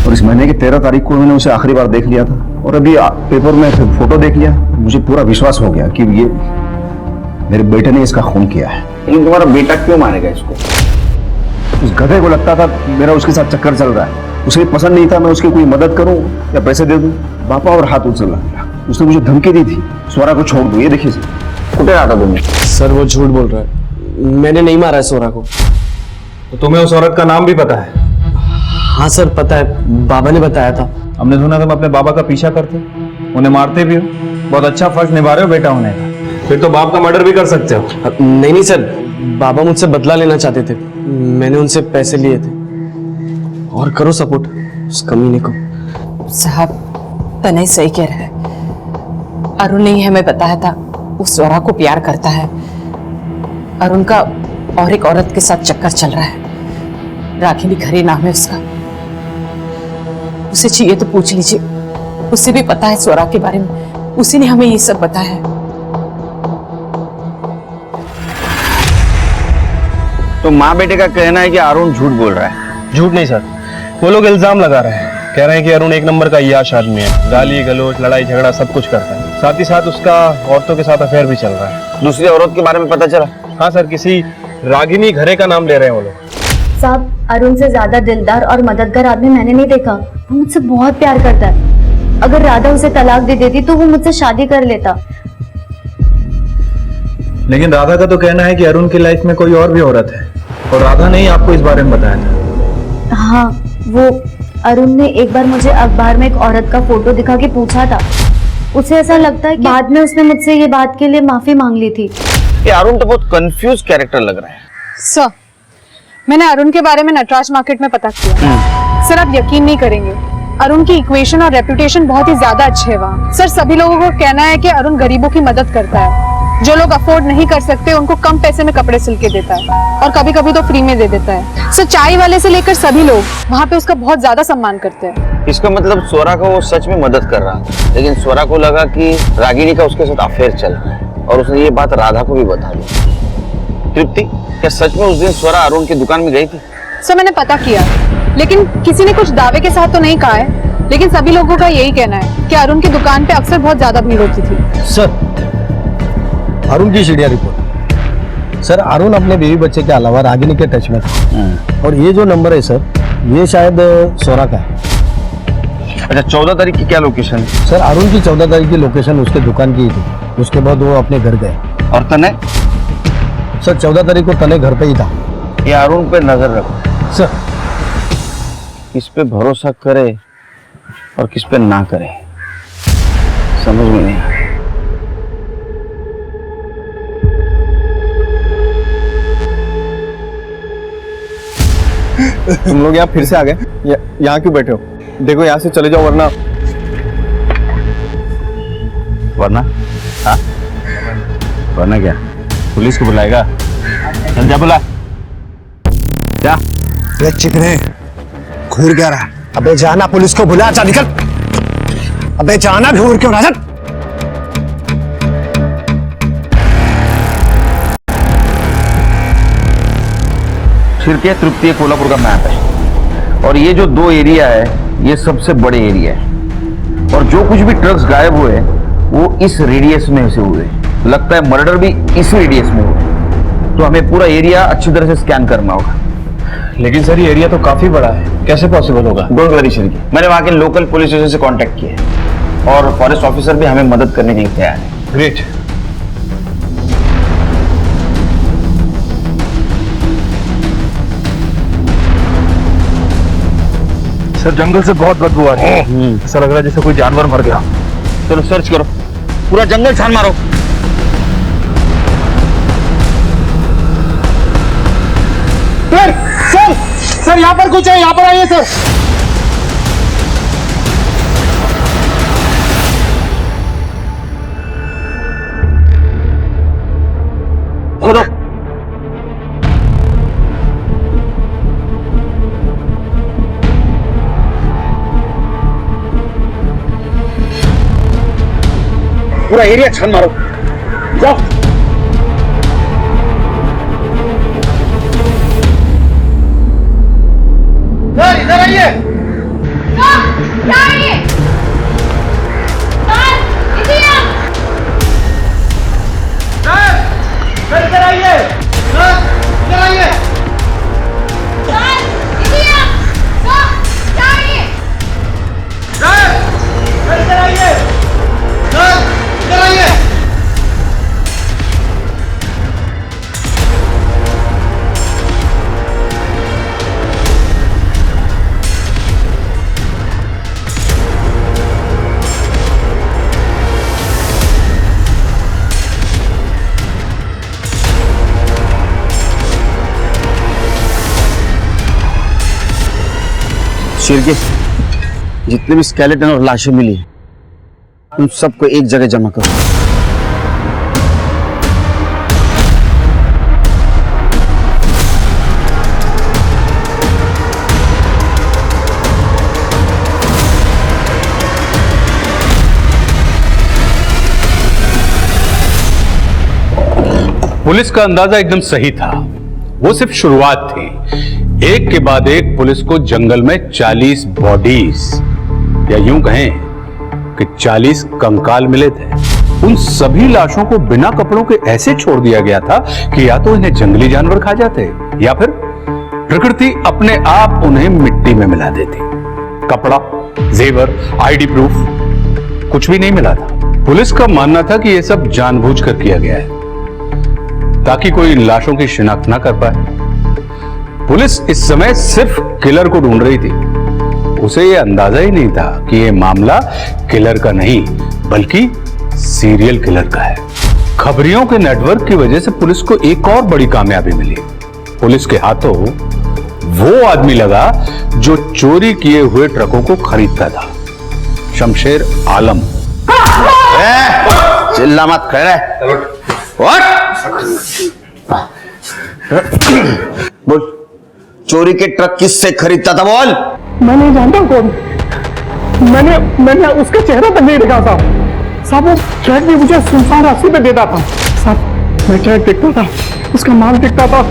और इस महीने की 13 तारीख को मैंने उसे आखिरी बार देख लिया था और अभी पेपर में फोटो देख लिया, मुझे पूरा विश्वास हो गया कि ये मेरे बेटे ने इसका खून किया है। लेकिन तुम्हारा बेटा क्यों मारेगा इसको? उस गधे को लगता था मेरा उसके साथ चक्कर चल रहा है, उसे पसंद नहीं था मैं उसकी कोई मदद करूं या पैसे दे दूं। पापा और हाथ उछल रहा, उसने मुझे धमकी दी थी स्वरा को छोड़ दो। ये देखिए सर, कुटे रहा था तुमने। सर वो झूठ बोल रहा है, मैंने नहीं मारा है स्वरा को। तो तुम्हें उस औरत का नाम भी पता है? हाँ सर पता है, बाबा ने बताया था। हमने सुना तुम अपने बाबा का पीछा करते, उन्हें मारते भी हो। बहुत अच्छा फर्ज निभा रहे हो बेटा होने का। फिर तो बाप का मर्डर भी कर सकते हो। नहीं नहीं सर, बाबा मुझसे बदला लेना चाहते थे, मैंने उनसे पैसे लिए थे। और करो सपोर्ट उस कमीने को। साहब तनय सही कह रहा है, अरुण ने ही हमें बताया था वो स्वरा को प्यार करता है। अरुण का और एक औरत के साथ चक्कर चल रहा है, रागिनी खरे नाम है उसका। उसे चाहिए तो पूछ लीजिए, उसे भी पता है स्वरा के बारे में, उसी ने हमें ये सब बताया है। तो माँ बेटे का कहना है कि अरुण झूठ बोल रहा है। झूठ नहीं सर, वो लोग इल्जाम लगा रहे हैं, कह रहे हैं कि अरुण एक नंबर का याश आदमी है, गाली गलौज लड़ाई झगड़ा सब कुछ करता है। साथ ही साथ उसका औरतों के साथ अफेयर भी चल रहा है। दूसरी औरत के बारे में पता चला? हाँ सर, किसी रागिनी घरे का नाम ले रहे हैं वो लोग। साहब अरुण से ज्यादा दिलदार और मददगार आदमी मैंने नहीं देखा। वो मुझसे बहुत प्यार करता है। अगर राधा उसे तलाक दे देती तो वो मुझसे शादी कर लेता। लेकिन राधा का तो कहना है कि अरुण की लाइफ में कोई और भी औरत है और राधा ने ही आपको इस बारे में बताया था। हाँ, वो अरुण ने एक बार मुझे अखबार में एक औरत का फोटो दिखा के पूछा था। उसे ऐसा लगता है कि बाद में उसने मुझसे ये बात के लिए माफी मांग ली थी। ये अरुण तो बहुत कंफ्यूज कैरेक्टर लग रहा है। सर मैंने अरुण के बारे में नटराज मार्केट में पता किया। सर आप यकीन नहीं करेंगे, अरुण की इक्वेशन और रेपुटेशन बहुत ही ज्यादा अच्छे है वहाँ। सर सभी लोगों को कहना है कि अरुण गरीबों की मदद करता है, जो लोग अफोर्ड नहीं कर सकते उनको कम पैसे में कपड़े सिल के देता है और कभी कभी तो फ्री में दे देता है। सर चाय वाले से लेकर सभी लोग वहाँ पे उसका बहुत ज्यादा सम्मान करते हैं। इसका मतलब स्वरा को वो सच में मदद कर रहा था, लेकिन स्वरा को लगा कि रागिनी का उसके साथ अफेयर चल रहा है और उसने ये बात राधा को भी बता दी। तृप्ति, क्या सच में उस दिन स्वरा अरुण की दुकान में गई थी? सर मैंने पता किया, लेकिन किसी ने कुछ दावे के साथ तो नहीं कहा है, लेकिन सभी लोगों का यही कहना है कि अरुण की दुकान पे अक्सर बहुत ज्यादा भीड़ होती थी। सर अरुण की सीढ़िया रिपोर्ट। सर अरुण अपने बीवी बच्चे के अलावा रागिनी के टच में था और ये जो नंबर है सर, ये शायद स्वरा का है। अच्छा, 14 तारीख की क्या लोकेशन है? सर अरुण की 14 तारीख की लोकेशन उसके दुकान की ही थी, उसके बाद वो अपने घर गए। और तने? सर 14 तारीख को तने घर पे ही था। ये अरुण पे नजर रखो सर। किस पे भरोसा करे और किस पे ना करे, समझ में नहीं आ रहा। तुम लोग यहाँ फिर से आ गए? यहाँ क्यों बैठे हो? देखो यहाँ से चले जाओ वरना। वरना? हाँ? वरना क्या? पुलिस को बुलाएगा? चल जा, बुला जा। ये चिकने घूर क्या रहा? अबे जाना, पुलिस को बुला। जा निकल। अबे जाना, घूर क्यों रहा? शिरके तृप्ति कोल्हापुर का मैप है और ये जो 2 एरिया है ये सबसे बड़े एरिया है और जो कुछ भी ट्रक्स गायब हुए वो इस रेडियस में से हुए। लगता है मर्डर भी इस रेडियस में हुए, तो हमें पूरा एरिया अच्छी तरह से स्कैन करना होगा। लेकिन सर ये एरिया तो काफी बड़ा है, कैसे पॉसिबल होगा? डोंट वरी शिरकी, मैंने वहां के लोकल पुलिस स्टेशन से कांटेक्ट किया है और फॉरेस्ट ऑफिसर भी हमें मदद करने के लिए तैयार है। ग्रेट। सर जंगल से बहुत बदबू आ रही है, ऐसा लग रहा है जैसे कोई जानवर मर गया। चलो सर्च करो, पूरा जंगल छान मारो। सर यहाँ पर कुछ है, यहाँ पर आइए सर। खोदो। पूरा एरिया छान मारो, जाओ। सर इधर आइए। सर इधर आइए। सर इधर आइए। सर इधर आइए। सर इधर आइए। शिरके, जितने भी स्केलेटन और लाशें मिली हैं, उन सबको एक जगह जमा करो। पुलिस का अंदाजा एकदम सही था, वो सिर्फ शुरुआत थी। एक के बाद एक पुलिस को जंगल में 40 बॉडीज या यूं कहें कि 40 कंकाल मिले थे। उन सभी लाशों को बिना कपड़ों के ऐसे छोड़ दिया गया था कि या तो इन्हें जंगली जानवर खा जाते या फिर प्रकृति अपने आप उन्हें मिट्टी में मिला देती। कपड़ा, जेवर, आईडी प्रूफ कुछ भी नहीं मिला था। पुलिस का मानना था कि यह सब जानबूझकर किया गया है ताकि कोई इन लाशों की शिनाख्त ना कर पाए। पुलिस इस समय सिर्फ किलर को ढूंढ रही थी। उसे यह अंदाजा ही नहीं था कि यह मामला किलर का नहीं बल्कि सीरियल किलर का है। खबरियों के नेटवर्क की वजह से पुलिस को एक और बड़ी कामयाबी मिली। पुलिस के हाथों वो आदमी लगा जो चोरी किए हुए ट्रकों को खरीदता था, शमशेर आलम। चिल्ला मत, खड़ा है। बोल, चोरी के ट्रक किससे खरीदता था? बोल। मैं नहीं जानता कौन। मैंने उसका चेहरा तक नहीं देखा साहब। वो ट्रक भी मुझे सुनसान रास्ते पे देता था साहब। मैं ट्रक देखता था, उसका माल देखता था,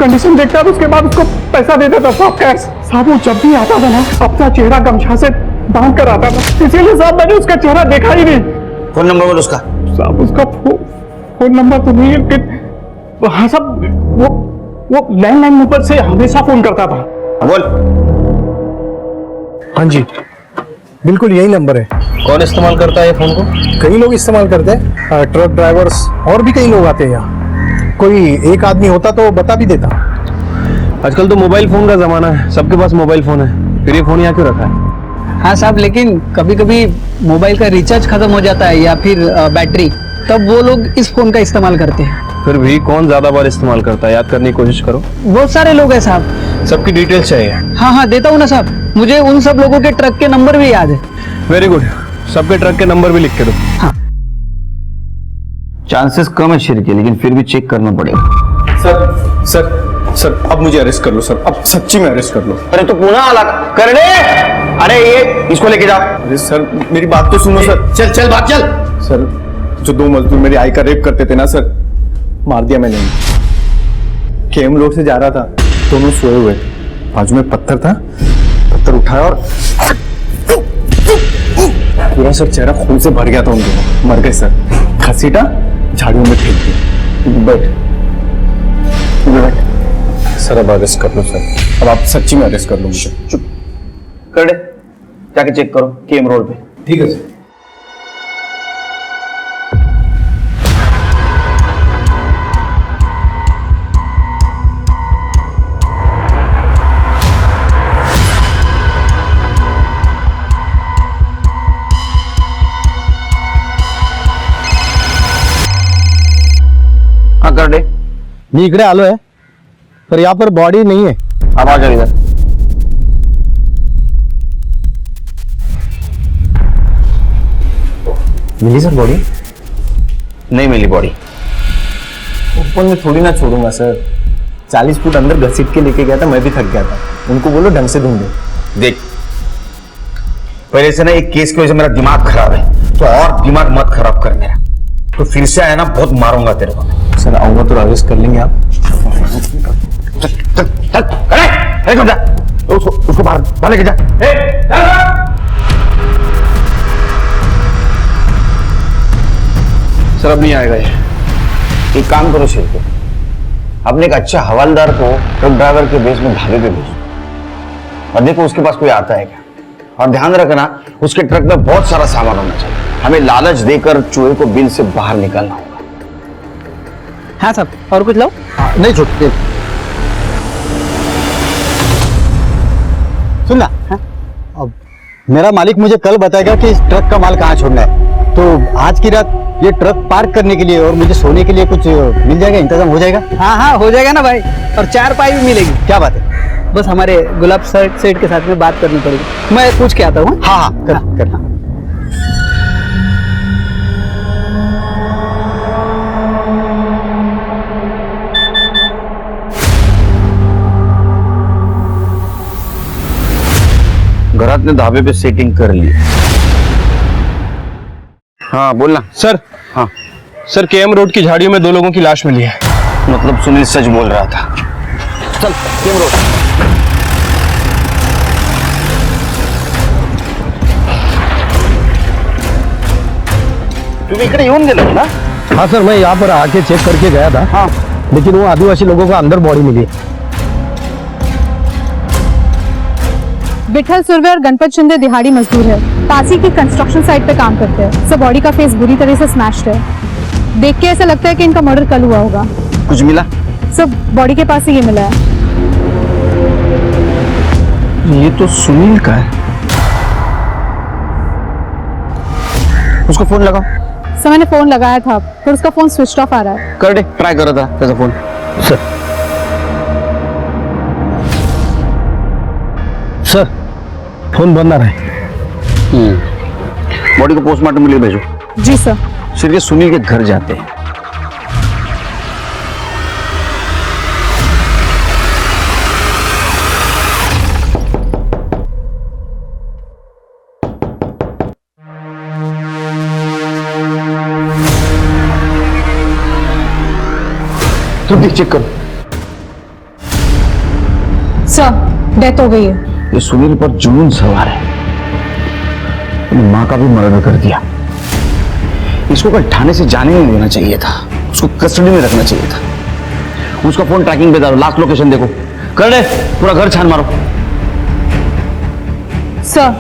कंडीशन देखता था, उसके बाद उसको पैसा देता था साहब, कैश। साहब वो जब भी आता था ना, अपना चेहरा गमछा से बांध कर आता था, इसीलिए साहब मैंने उसका चेहरा देखा ही नहीं। फोन नंबर बोल उसका। साहब उसका फोन नंबर तो नहीं है। हाँ साहब, वो लैंडलाइन नंबर से हमेशा फोन करता था। बोल। हाँ जी, बिल्कुल यही नंबर है। कौन इस्तेमाल करता है ये फोन को? कई लोग इस्तेमाल करते हैं, ट्रक ड्राइवर्स और भी कई लोग आते हैं यहाँ। कोई एक आदमी होता तो बता भी देता। आजकल तो मोबाइल फोन का जमाना है, सबके पास मोबाइल फोन है, फिर ये फोन यहाँ क्यों रखा है? हाँ साहब, लेकिन कभी कभी मोबाइल का रिचार्ज खत्म हो जाता है या फिर बैटरी, तब वो लोग इस फोन का इस्तेमाल करते हैं। फिर भी कौन ज्यादा बार इस्तेमाल करता है, याद करने की कोशिश करो। बहुत सारे लोग हैं साहब। सबकी डिटेल्स चाहिए। हाँ देता हूँ ना साहब, मुझे उन सब लोगों के ट्रक के नंबर भी याद है। वेरी गुड, सबके ट्रक के नंबर भी लिख के दो। हाँ। चांसेस कम है शिरके, लेकिन फिर भी चेक करना पड़ेगा। सर सर सर, अब मुझे अरेस्ट कर लो सर, अब सच्ची में अरेस्ट कर लो। अरे तो पुनः आला कर दे। अरे ये इसको लेके जाओ। अरे सर मेरी बात तो सुनो सर। चल चल बात चल। सर जो 2 मजदूर मेरी आई का रेप करते थे ना सर, मार दिया मैंने। केम रोड से जा रहा था, दोनों सोए हुए, बाजू में पत्थर था, पत्थर उठाया और पूरा सर चेहरा खून से भर गया था उन दोनों। मर गए सर। घसीटा, झाड़ियों में फेंक दिया। बैठ सर, अब अरेस्ट कर लो सर। अब आप सच्ची में अरेस्ट कर लो मुझे। चुप कर दे, जाके चेक करो केम रोड पे। ठीक है सर। हाँ कर दे। मी इकडे आलोय पर यहाँ पर बॉडी नहीं है। अब आ जाओ इधर। मिली सर बॉडी? नहीं मिली बॉडी। ऊपर में थोड़ी ना छोड़ूंगा सर। 40 फुट अंदर घसीट के लेके गया था, मैं भी थक गया था। उनको बोलो ढंग से ढूंढो। देख, पहले से ना एक केस की वजह से मेरा दिमाग खराब है, तो और दिमाग मत खराब कर मेरा। तो फिर से आया ना, बहुत मारूंगा तेरे को। सर आऊंगा तो अरेस्ट कर लेंगे आप। उसको बाहर लेके जा। सर अब नहीं आएगा ये। एक काम करो शेर को, अपने एक अच्छा हवालदार को ट्रक ड्राइवर के बेस में ढाबे पे भेजो और देखो उसके पास कोई आता है क्या। और ध्यान रखना, उसके ट्रक में बहुत सारा सामान होना चाहिए। हमें लालच देकर चूहे को बिल से बाहर निकालना होगा। हाँ साहब, और कुछ लो? नहीं छूटते। सुनना, अब मेरा मालिक मुझे कल बताएगा कि इस ट्रक का माल कहाँ छोड़ना है, तो आज की रात ये ट्रक पार्क करने के लिए और मुझे सोने के लिए कुछ मिल जाएगा, इंतजाम हो जाएगा? हाँ हाँ हो जाएगा ना भाई, और 4 पाई भी मिलेगी। क्या बात है? बस हमारे गुलाब सेठ के साथ में बात करनी पड़ेगी, मैं पूछ के आता हूँ। हाँ हाँ करना। घरात ने ढाबे पे सेटिंग कर ली। हाँ बोलना। सर, हाँ सर केएम रोड की झाड़ियों में 2 लोगों की लाश मिली है। मतलब सुनील सच बोल रहा था। चल केएम रोड। तुम इकडे येऊन गेलो ना? हाँ सर, मैं यहाँ पर आके चेक करके गया था। हाँ, लेकिन वो आदिवासी लोगों को अंदर बॉडी मिली। विठल सुरवे और गणपत शिंदे दिहाड़ी मजदूर है, पासी की कंस्ट्रक्शन साइट पे काम करते हैं। सब बॉडी का फेस बुरी तरह से स्मैश्ड है। देख के ऐसा लगता है कि इनका मर्डर कल हुआ होगा। कुछ मिला? सब बॉडी के पास ही ये मिला है। ये तो सुनील का है। उसको फोन लगाओ। सर मैंने फोन लगाया था पर उसका फोन स्विच ऑफ आ रहा है। कर दे, ट्राई करो था तेरा फोन। सर फोन बंद आ रहा है। बॉडी को पोस्टमार्टम के लिए भेजो। जी सर। सिर्फ सुनील के घर जाते हैं। तुम देख चेक करो। सर डेथ हो गई है। ये सुनील पर जुनून सवार है। उसने मां का भी मर्डर कर दिया। इसको कल थाने से जाने नहीं देना चाहिए था, उसको कस्टडी में रखना चाहिए था। उसका फोन ट्रैकिंग पे डालो, लास्ट लोकेशन देखो। कर दे, पूरा घर छान मारो। सर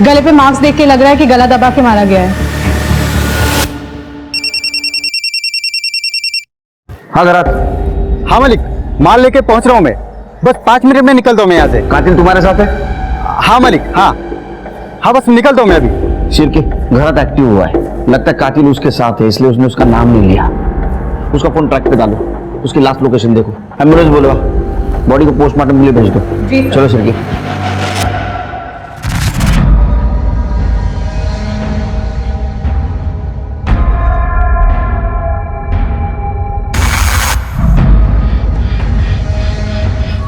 गले पे मार्क्स देख के लग रहा है कि गला दबा के मारा गया है। हाँ घरात। हाँ मालिक, माल लेके पहुंच रहा हूँ मैं, बस 5 मिनट में निकलता हूँ मैं यहाँ से। कातिल तुम्हारे साथ है? हाँ मालिक, हाँ बस निकलता हूँ मैं अभी। सिर के घरात एक्टिव हुआ है, लगता है कातिल उसके साथ है, इसलिए उसने उसका नाम नहीं लिया। उसका फोन ट्रैक पे डालो, उसकी लास्ट लोकेशन देखो। एम्बुलेंस बोलेगा, बॉडी को पोस्टमार्टम के लिए भेज दो। चलो सिर के।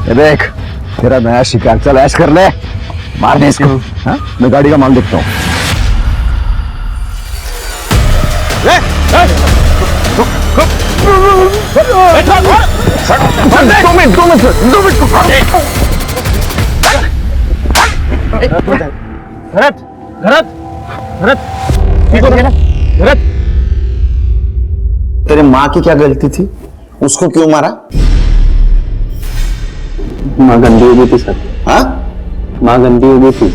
देख तेरा नया शिकार, चल ऐश कर ले, मार दे इसको। हाँ? मैं गाड़ी का माल देखता हूँ। 2 मिनट। घरात भरत, तेरे माँ की क्या गलती थी? उसको क्यों मारा? माँ गंदी हो गई थी सर। हाँ? माँ गंदी हो गई थी।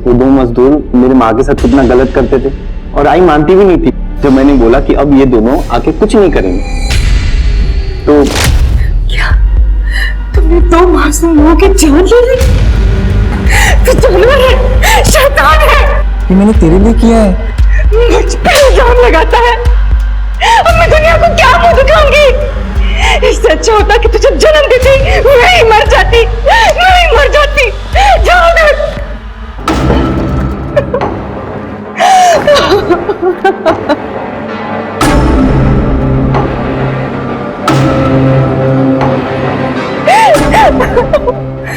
वो दो मजदूर मेरे माँ के साथ कितना गलत करते थे और आई मानती भी नहीं थी। जब मैंने बोला कि अब ये दोनों आके कुछ नहीं करेंगे तो क्या तुमने दो मासूम लोगों की जान ले ली? तू जानवर है, शैतान है। ये मैंने तेरे लिए किया है। मुझ पे इल्जाम लगाता है। अब मैं दुनिया को क्या मुंह दिखाऊंगी? इससे अच्छा होता कि तुझे जन्म देती मैं ही मर जाती, मैं ही मर जाती। जाओ उधर।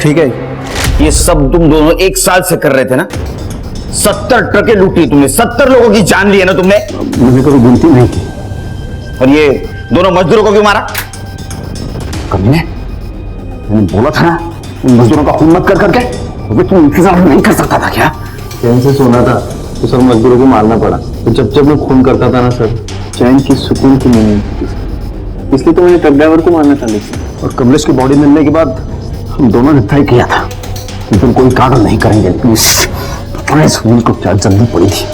ठीक है, ये सब तुम दोनों एक साल से कर रहे थे ना? 70 ट्रकें लूटी तुमने, 70 लोगों की जान ली है ना तुमने? मैंने कभी गिनती नहीं की। और ये दोनों मजदूरों को क्यों मारा? कमीने, मैंने बोला था ना उन मजदूरों का खून मत कर करके, तो तुम इंतजार नहीं कर सकता था क्या? चैन से सोना था तो सब मजदूरों को मारना पड़ा। तो जब जब मैं खून करता था ना सर, चैन की सुकून की नींद नहीं थी सर। इसलिए तो मैंने ट्रक ड्राइवर को मारना था। लेकिन और कमलेश की बॉडी मिलने के बाद हम दोनों ने तय किया था कि तुम कोई कागज नहीं करेंगे। सुनील को क्या जल्दी पड़ी थी।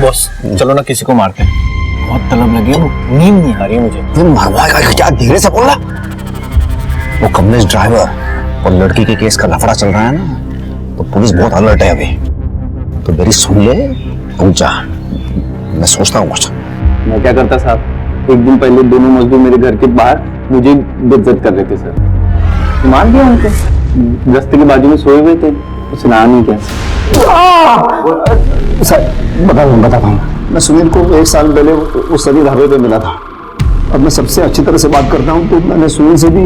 बॉस चलो ना किसी को मारते हैं, बहुत तलब लगी है, नींद नहीं आ रही है मुझे। तुम मरवाएगा क्या? धीरे से बोलना। वो कमलेश ड्राइवर और लड़की के केस का लफड़ा चल रहा है ना, तो पुलिस बहुत अलर्ट है अभी। तो मेरी सुन ले, रुक जा, मैं सोचता हूँ कुछ। मैं क्या करता साहब, एक दिन पहले दोनों मजदूर मेरे घर के बाहर मुझे बेइज्जत कर रहे थे सर। मार दिया उनको, रास्ते के बाजू में सोए हुए थे, सुना नहीं क्या। सर बताता हूँ, मैं सुनील को एक साल पहले उस सभी ढाबे पे मिला था। अब मैं सबसे अच्छी तरह से बात करता हूँ, तो मैंने सुनील से भी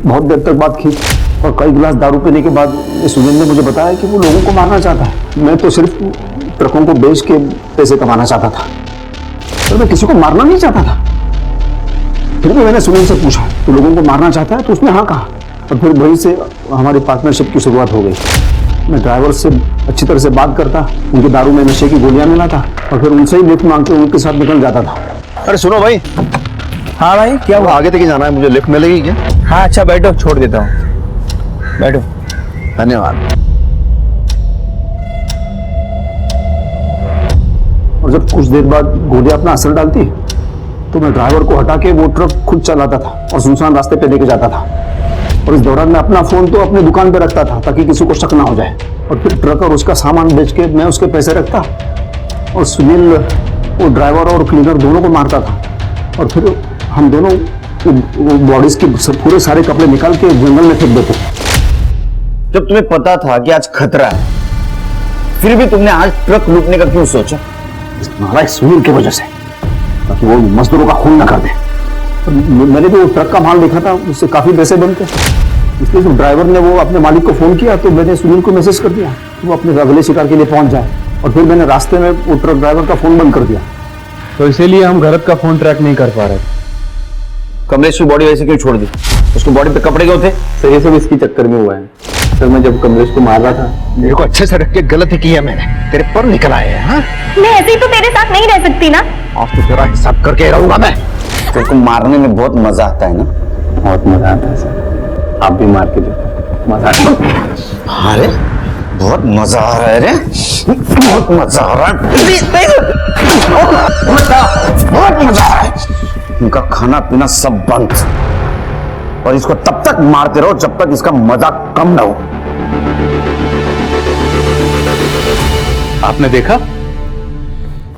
बहुत देर तक बात की और कई गिलास दारू पीने के बाद सुनील ने मुझे बताया कि वो लोगों को मारना चाहता है। मैं तो सिर्फ ट्रकों को बेच के पैसे कमाना चाहता था, तो मैं किसी को मारना नहीं चाहता था। फिर भी मैंने सुनील से पूछा तो लोगों को मारना चाहता है, तो उसने हाँ कहा और फिर वहीं से हमारी पार्टनरशिप की शुरुआत हो गई। मैं ड्राइवर से अच्छी तरह से बात करता, उनके दारू में नशे की गोलियां मिलाता और फिर उनसे ही लिफ्ट मांग के उनके साथ निकल जाता था। अरे सुनो भाई। हाँ भाई क्या हुआ? आगे तक ही जाना है, मुझे लिफ्ट मिलेगी क्या? हाँ अच्छा बैठो, छोड़ देता हूँ, बैठो। धन्यवाद। और जब कुछ देर बाद गोलियां अपना असर डालती तो मैं ड्राइवर को हटा के वो ट्रक खुद चलाता था और सुनसान रास्ते पे लेके जाता था। और इस दौरान मैं अपना फोन तो अपनी दुकान पे रखता था ताकि किसी को शक ना हो जाए। और फिर ट्रक और उसका सामान बेच के मैं उसके पैसे रखता और सुनील वो ड्राइवर और क्लीनर दोनों को मारता था। और फिर हम दोनों वो बॉडीज के पूरे सारे कपड़े निकाल के जंगल में फेंक देते। जब तुम्हें पता था कि आज खतरा है, फिर भी तुमने आज ट्रक लूटने का क्यों सोचा? नालायक सुनील की वजह से, ताकि वो मजदूरों का खून न कर दे। मैंने भी वो ट्रक का माल देखा था, उससे काफी पैसे बनते, इसलिए जब ड्राइवर ने वो अपने मालिक को फोन किया तो मैंने सुनील को मैसेज कर दिया कि वो अपने अगले शिकार के लिए पहुंच जाए। और फिर मैंने रास्ते में वो ट्रक ड्राइवर का फोन बंद कर दिया। तो इसीलिए हम भरत का फोन ट्रैक नहीं कर पा रहे। कमलेश की बॉडी वैसे क्यों छोड़ दी? उसकी बॉडी पे कपड़े क्यों थे? सर ये सब इसकी चक्कर में हुआ है सर। मैं जब कमलेश को मार रहा था, मेरे को अच्छे से रख के गलती की है मैंने, तेरे पर निकल आए हैं। हाँ? मैं ऐसे ही तो तेरे साथ नहीं रह सकती ना। आज तो तेरा हिसाब करके रहूंगा मैं। तेरे को मारने में बहुत मजा आता है ना? बहुत मजा आता है सर, आप भी मार के देखो, मजा आता है। अरे बहुत मजा आ रहा है रे, बहुत मजा आ रहा है, बहुत मजा आ रहा है। इनका खाना पीना सब बंद, और इसको तब तक मारते रहो जब तक इसका मजा कम ना हो। आपने देखा,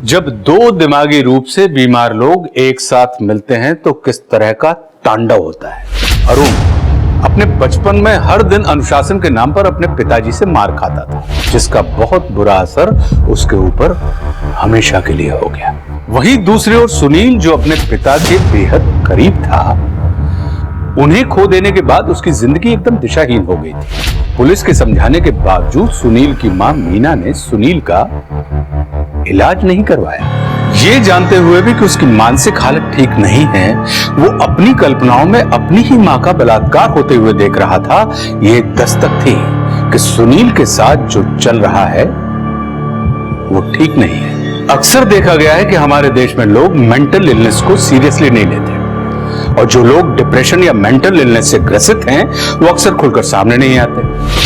जब दो दिमागी रूप से बीमार लोग एक साथ मिलते हैं तो किस तरह का तांडव होता है। अरुण अपने बचपन में हर दिन अनुशासन के नाम पर अपने पिताजी से मार खाता था, जिसका बहुत बुरा असर उसके ऊपर हमेशा के लिए हो गया। वहीं दूसरी ओर सुनील, जो अपने पिता के बेहद करीब था, उन्हें खो देने के बाद उसकी जिंदगी एकदम दिशाहीन हो गई थी। पुलिस के समझाने के बावजूद सुनील की मां मीना ने सुनील का इलाज नहीं करवाया। ये जानते हुए भी कि उसकी मानसिक हालत ठीक नहीं है, वो अपनी कल्पनाओं में अपनी ही मां का बलात्कार होते हुए देख रहा था। ये दस्तक थी कि सुनील के साथ जो चल रहा है वो ठीक नहीं है। अक्सर देखा गया है कि हमारे देश में लोग मेंटल इलनेस को सीरियसली नहीं लेते और जो लोग डिप्रेशन या मेंटल इलनेस से ग्रसित हैं वो अक्सर खुलकर सामने नहीं आते।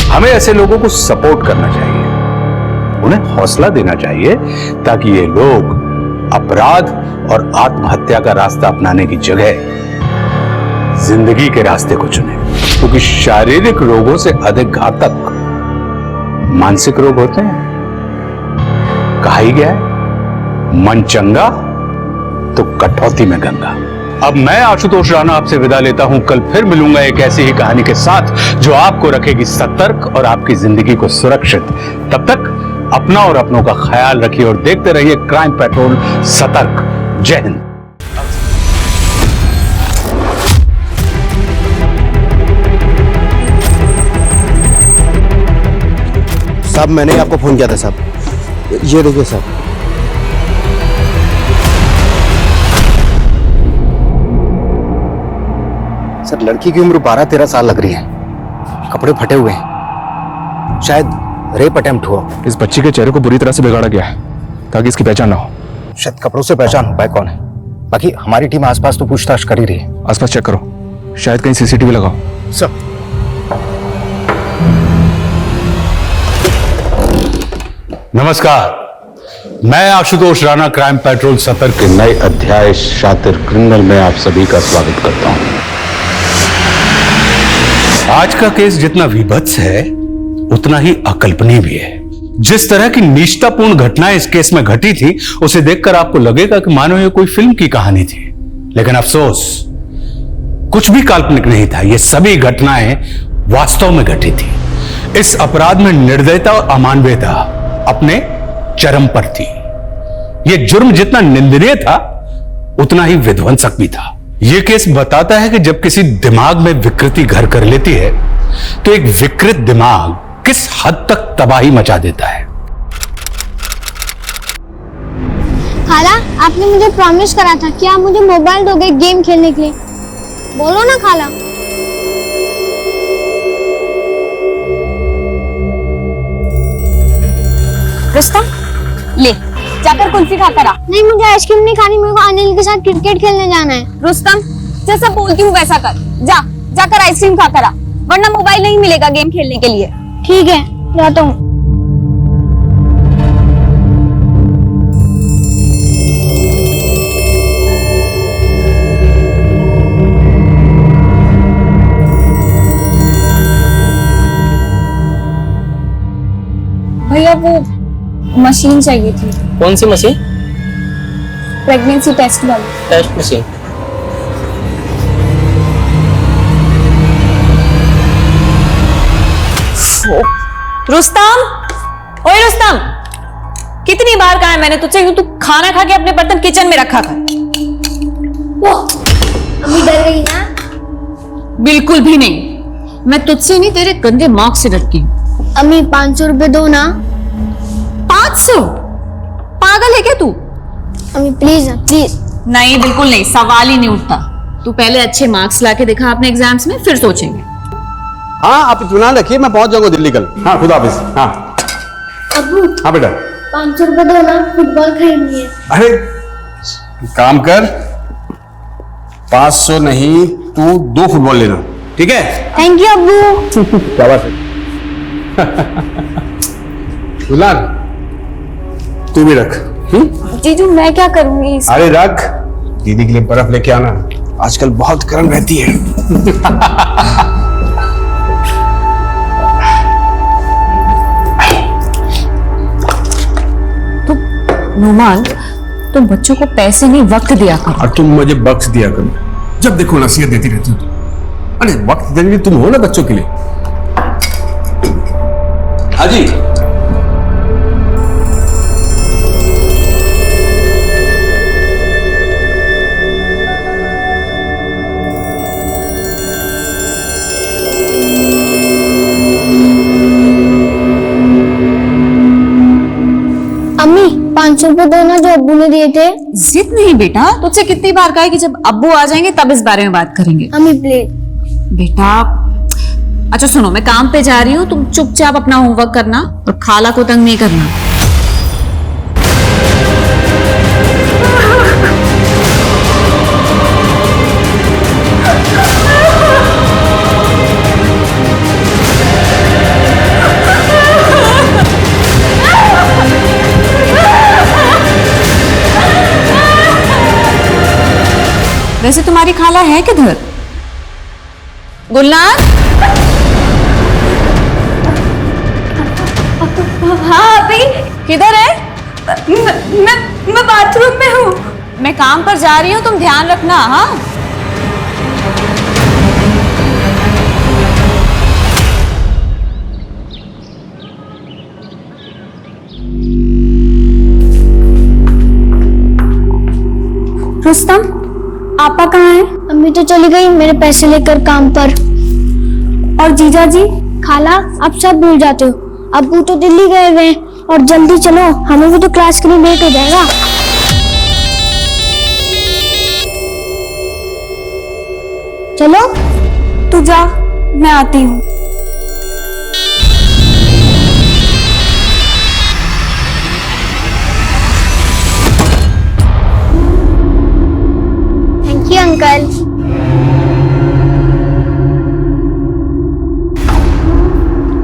हमें ऐसे लोगों को सपोर्ट करना चाहिए, उन्हें हौसला देना चाहिए ताकि ये लोग अपराध और आत्महत्या का रास्ता अपनाने की जगह जिंदगी के रास्ते को चुने, क्योंकि शारीरिक रोगों से अधिक घातक मानसिक रोग होते हैं। कहा ही गया है, मन चंगा तो कटौती में गंगा। अब मैं आशुतोष राणा आपसे विदा लेता हूं। कल फिर मिलूंगा एक ऐसी ही कहानी के साथ जो आपको रखेगी सतर्क और आपकी जिंदगी को सुरक्षित। तब तक अपना और अपनों का ख्याल रखिए और देखते रहिए क्राइम पेट्रोल सतर्क। जय हिंद। साहब मैंने आपको फोन किया था साहब, ये देखिए साहब। सर लड़की की उम्र 12-13 साल लग रही है, कपड़े फटे हुए हैं, शायद रेप अटेम्प्ट हुआ। इस बच्ची के चेहरे को बुरी तरह से बिगाड़ा गया है ताकि इसकी पहचान ना हो। शायद कपड़ों से पहचान हो पाए कौन है। बाकी हमारी टीम आसपास तो पूछताछ कर ही रही है। आसपास चेक करो, शायद कहीं सीसीटीवी लगाओ। सर नमस्कार, मैं आशुतोष राणा क्राइम पेट्रोल सतर्क के नए अध्याय शातिर क्रिमिनल में आप सभी का स्वागत करता हूं। आज का केस जितना विभत्स है उतना ही अकल्पनीय भी है। जिस तरह की निष्ठापूर्ण घटनाएं इस केस में घटी थी उसे देखकर आपको लगेगा कि मानो ये कोई फिल्म की कहानी थी, लेकिन अफसोस कुछ भी काल्पनिक नहीं था। ये सभी घटनाएं वास्तव में घटी थी। इस अपराध में निर्दयता और अमानवीयता अपने चरम पर थी। यह जुर्म जितना निंदनीय था उतना ही विध्वंसक भी था। यह केस बताता है कि जब किसी दिमाग में विकृति घर कर लेती है तो एक विकृत दिमाग किस हद तक तबाही मचा देता है। खाला, आपने मुझे प्रॉमिस करा था कि आप मुझे मोबाइल दोगे गेम खेलने के लिए। बोलो ना खाला। रुस्तम, ले जाकर कुल्फी खाकर आ। नहीं, मुझे आइसक्रीम नहीं खानी, मेरे को अनिल के साथ क्रिकेट खेलने जाना है। रुस्तम, जैसा बोलती हूँ वैसा कर। जाकर आइसक्रीम खाकर आ, वरना मोबाइल नहीं मिलेगा गेम खेलने के लिए। ठीक है, जाता हूँ। भैया वो मशीन चाहिए थी। कौन सी मशीन? प्रेगनेंसी टेस्ट वाली। Test machine. रुस्तम, ओए रुस्तम, कितनी बार कहा है मैंने तुझसे कि तू खाना खा के अपने बर्तन किचन में रखा कर। अम्मी डर गई ना? बिल्कुल भी नहीं, मैं तुझसे नहीं तेरे गंदे मार्क्स से डरती हूँ। अम्मी 500 रुपए दो ना। 500? पागल है क्या तू? अम्मी प्लीज ना, प्लीज। नहीं, बिल्कुल नहीं, सवाल ही नहीं उठता। तू पहले अच्छे मार्क्स लाके दिखा अपने एग्जाम्स में, फिर सोचेंगे। हाँ आप इत्मीनान रखिए, मैं पहुंच जाऊंगा दिल्ली कल। हाँ खुदा हाफिज। हाँ अब्बू, हाँ बेटा। 500 रुपए दो ना, फुटबॉल खरीदनी है। अरे काम कर, 500 नहीं तू 2 फुटबॉल लेना, ठीक है? थैंक यू अब्बू। क्या बात है। गुलाल तू भी रख। जीजू मैं क्या करूंगी? अरे रख, दीदी के लिए बर्फ लेके आना, आजकल बहुत गर्म रहती है। नुमान, तुम बच्चों को पैसे नहीं वक्त दिया करो। और तुम मुझे बख्श दिया करो, जब देखो नसीहत देती रहती हो। अरे वक्त देने तुम हो ना बच्चों के लिए। हाजी अम्मी 500 रुपए दो ना जो अब्बू ने दिए थे। जिद नहीं बेटा, तुझसे कितनी बार कहा है कि जब अब्बू आ जाएंगे तब इस बारे में बात करेंगे। अम्मी प्लीज। बेटा अच्छा सुनो, मैं काम पे जा रही हूँ, तुम चुपचाप अपना होमवर्क करना और खाला को तंग नहीं करना। वैसे तुम्हारी खाला है किधर? गुलनार? हाँ अभी किधर है? मैं बाथरूम में हूँ। मैं काम पर जा रही हूँ, तुम ध्यान रखना। हाँ, रुस्तम, आपा कहाँ है? अम्मी तो चली गई मेरे पैसे लेकर काम पर। और जीजा जी? खाला, आप सब भूल जाते हो। अब्बू तो दिल्ली गए हुए हैं। और जल्दी चलो, हमें भी तो क्लास के लिए लेट हो जाएगा। चलो। तू जा, मैं आती हूँ। Thank you uncle.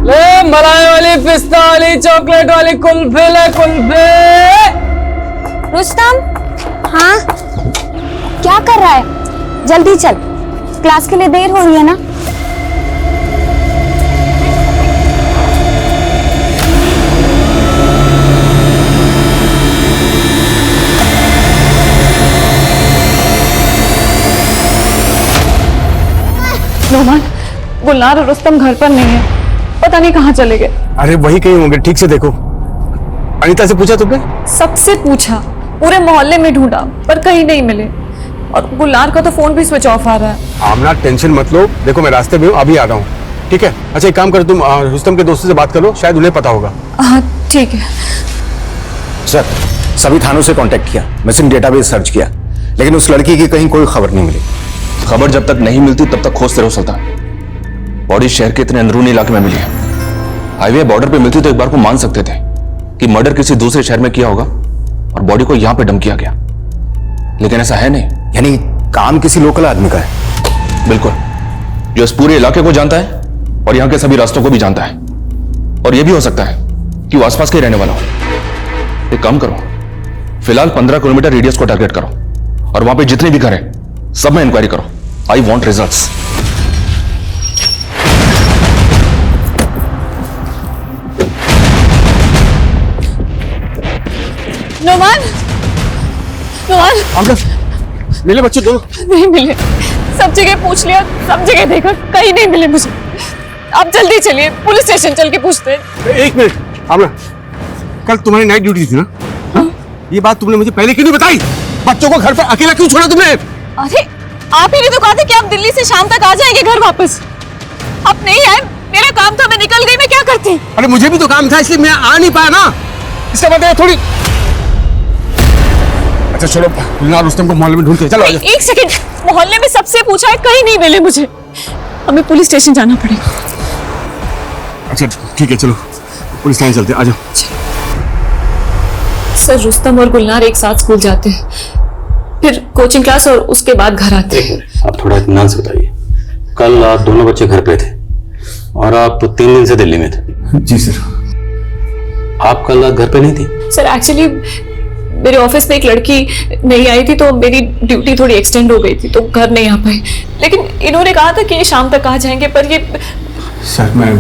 ले मलाई वाली, पिस्ता वाली, चॉकलेट वाली कुल्फी ले कुल्फी। रुस्तम, हाँ क्या कर रहा है? जल्दी चल, क्लास के लिए देर हो रही है ना। रोमान, गुलनार और रुस्तम घर पर नहीं है, पता नहीं कहाँ चले गए। अरे वही कहीं होंगे, ठीक से देखो। अनीता से पूछा तुमने? सबसे पूछा, पूरे मोहल्ले में ढूंढा, पर कहीं नहीं मिले। और गुलनार का तो फोन भी स्विच ऑफ आ रहा है। आमना टेंशन मत लो, देखो मैं रास्ते में हूँ, अभी आ रहा हूँ। ठीक है? अच्छा एक काम करो, तुम रुस्तम के दोस्तों से बात करो, शायद उन्हें पता होगा। हाँ ठीक है। सर, सभी थानों से कांटेक्ट किया, मिसिंग डेटाबेस सर्च किया, लेकिन उस लड़की की कहीं कोई खबर नहीं मिली। खबर जब तक नहीं मिलती तब तक खोजते रहो सुल्तान। बॉडी शहर के इतने अंदरूनी इलाके में मिली है। हाईवे बॉर्डर पे मिलती तो एक बार को मान सकते थे कि मर्डर किसी दूसरे शहर में किया होगा और बॉडी को यहां पे डंप किया गया, लेकिन ऐसा है नहीं। यानी काम किसी लोकल आदमी का है? बिल्कुल, जो इस पूरे इलाके को जानता है और यहाँ के सभी रास्तों को भी जानता है। और यह भी हो सकता है कि वो आसपास के रहने वाला हो। एक काम करो, फिलहाल 15 किलोमीटर रेडियस को टारगेट करो और वहां पे जितने भी घर हैं सब में इंक्वायरी करो। I want results. Noman, Noman, मिले बच्चे दो? नहीं मिले। सब जगह पूछ लिया, सब जगह देखा, कहीं नहीं मिले मुझे। आप जल्दी चलिए, पुलिस स्टेशन चल के पूछते हैं। एक मिनट आमना, कल तुम्हारी नाइट ड्यूटी थी ना? हाँ? ये बात तुमने मुझे पहले क्यों नहीं बताई? बच्चों को घर पर अकेला क्यों छोड़ा तुमने? अरे आप ही ने तो कहा था कि आप दिल्ली से शाम तक आ जाएंगे घर वापस। आप नहीं आए, मेरा काम था, मैं निकल गई, मैं क्या करती? अरे मुझे भी तो काम था, इसलिए मैं आ नहीं पाया ना। इसका मतलब थोड़ी। अच्छा चलो, गुलनार रुस्तम को मोहल्ले में ढूंढते हैं, चलो। एक सेकंड, मोहल्ले में सबसे पूछा है, कहीं नहीं मिले मुझे। हमें पुलिस स्टेशन जाना पड़ेगा। अच्छा ठीक है, चलो पुलिस थाने चलते हैं, आ जाओ। सर, रुस्तम और गुलनार एक साथ स्कूल जाते हैं, फिर कोचिंग क्लास और उसके बाद घर आते हैं। आप थोड़ा इत्मीनान से बताइए, कल आप दोनों बच्चे घर पे थे और आप 3 दिन से दिल्ली में थे। जी सर। आप कल रात घर पे नहीं थी? सर एक्चुअली मेरे ऑफिस में एक लड़की नहीं आई थी, तो मेरी ड्यूटी थोड़ी एक्सटेंड हो गई थी, तो घर नहीं आ पाई। लेकिन इन्होंने कहा था कि ये शाम तक आ जाएंगे, पर ये। सर मैं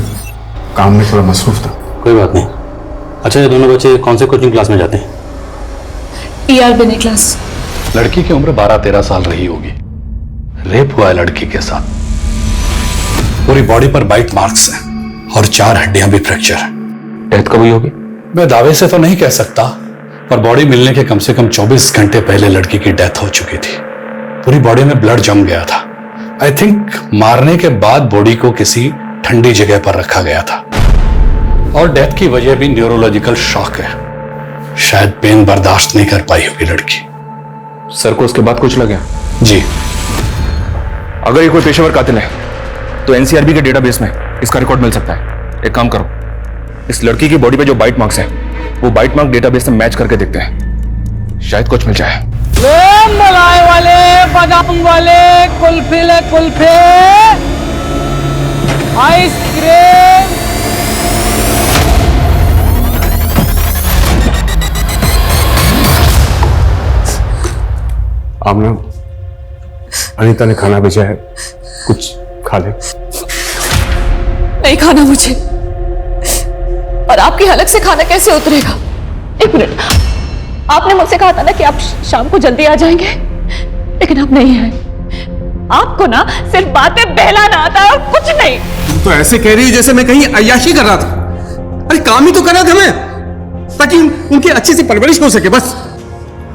काम में थोड़ा मसरूफ था। कोई बात नहीं। अच्छा, ये दोनों बच्चे कौन से कोचिंग क्लास में जाते हैं? ER class. लड़की की उम्र 12-13 साल रही होगी। रेप हुआ है लड़की के साथ। पूरी बॉडी पर बाइट मार्क्स हैं और 4 हड्डियां भी फ्रैक्चर है। डेथ कब हुई होगी? मैं दावे से तो नहीं कह सकता, पर बॉडी मिलने के कम से कम 24 घंटे पहले लड़की की डेथ हो चुकी थी। पूरी बॉडी में ब्लड जम गया था। आई थिंक मारने के बाद बॉडी को किसी ठंडी जगह पर रखा गया था और डेथ की वजह भी न्यूरोलॉजिकल शॉक है। शायद पेन बर्दाश्त नहीं कर पाई होगी लड़की। सर को उसके बाद कुछ लगा? जी। अगर ये कोई पेशेवर कातिल है तो एनसीआरबी के डेटाबेस में इसका रिकॉर्ड मिल सकता है। एक काम करो, इस लड़की की बॉडी पे जो बाइट मार्क्स हैं वो बाइट मार्क डेटाबेस से मैच करके देखते हैं, शायद कुछ मिल जाए। मलाई वाले, बादाम वाले, कुल्फी ले कुल्फी, आइसक्रीम। आमना, अनीता ने खाना भेजा है, कुछ खा ले। नहीं खाना मुझे, और आपकी हलक से खाना कैसे उतरेगा? एक मिनट, आपने मुझसे कहा था ना कि आप शाम को जल्दी आ जाएंगे, लेकिन आप नहीं आए। आपको ना सिर्फ बातें बहलाना आता है और कुछ नहीं। तुम तो ऐसे कह रही हो जैसे मैं कहीं अय्याशी कर रहा था। अरे काम ही तो कर रहा था मैं, ताकि उनकी अच्छी सी परवरिश हो सके, बस।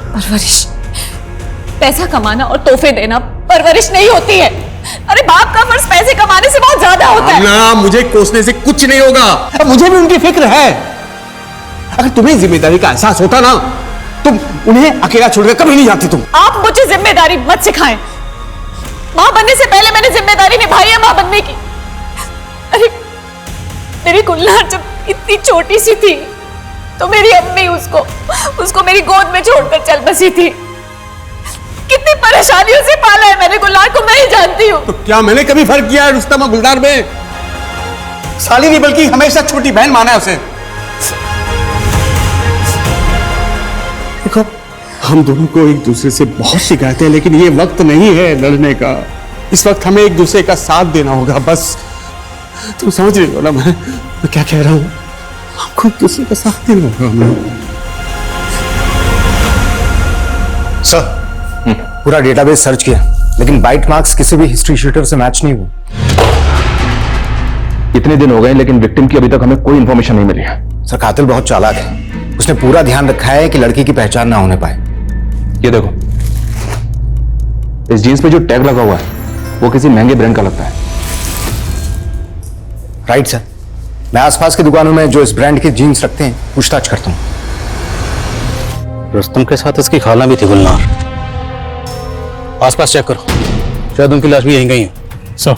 परवरिश? पैसा कमाना और तोहफे देना परवरिश नहीं होती है। अरे बाप का फर्ज पैसे कमाने से बहुत ज्यादा होता है। ना, मुझे कोसने से कुछ नहीं होगा। अब मुझे भी उनकी फिक्र है। अगर तुम्हें जिम्मेदारी का एहसास होता ना, तुम उन्हें अकेला छोड़कर कभी नहीं जाती। तुम आप मुझे जिम्मेदारी मत सिखाएं। मां बनने से पहले मैंने जिम्मेदारी निभाई है मां बनने की। अरे मेरी गुलनार जब इतनी छोटी सी थी तो मेरी अम्मी उसको मेरी गोद में छोड़कर चल बसी थी। कितनी परेशानियों से पाला है मैंने गुलनार को, मैं ही जानती हूँ। तो क्या मैंने कभी फर्क किया है रुस्तम और गुलजार में? साली नहीं बल्कि हमेशा छोटी बहन माना है उसे। देखो, हम दोनों को एक दूसरे से बहुत शिकायतें हैं, लेकिन ये वक्त नहीं है लड़ने का। इस वक्त हमें एक दूसरे का साथ देना होगा, बस। तुम समझ रही हो ना मैं क्या कह रहा हूं? हमको एक दूसरे का साथ देना होगा हमें। सर, पूरा डेटाबेस सर्च किया, लेकिन बाइट मार्क्स किसी भी हिस्ट्री शीटर से मैच नहीं हुए। इतने दिन हो गए लेकिन विक्टिम की अभी तक हमें कोई इंफॉर्मेशन नहीं मिली है। सर, कातिल बहुत चालाक है। उसने पूरा ध्यान रखा है कि लड़की की पहचान ना होने पाए। ये देखो, इस जीन्स पे जो टैग लगा हुआ है वो किसी महंगे ब्रांड का लगता है। राइट सर, मैं आसपास की दुकानों में जो इस ब्रांड की जीन्स रखते हैं पूछताछ करता हूँ। रुस्तम के साथ इसकी खाला भी थी गुलनार। आसपास चेक करो, शायद उनकी लाश भी यहीं कहीं है। सर,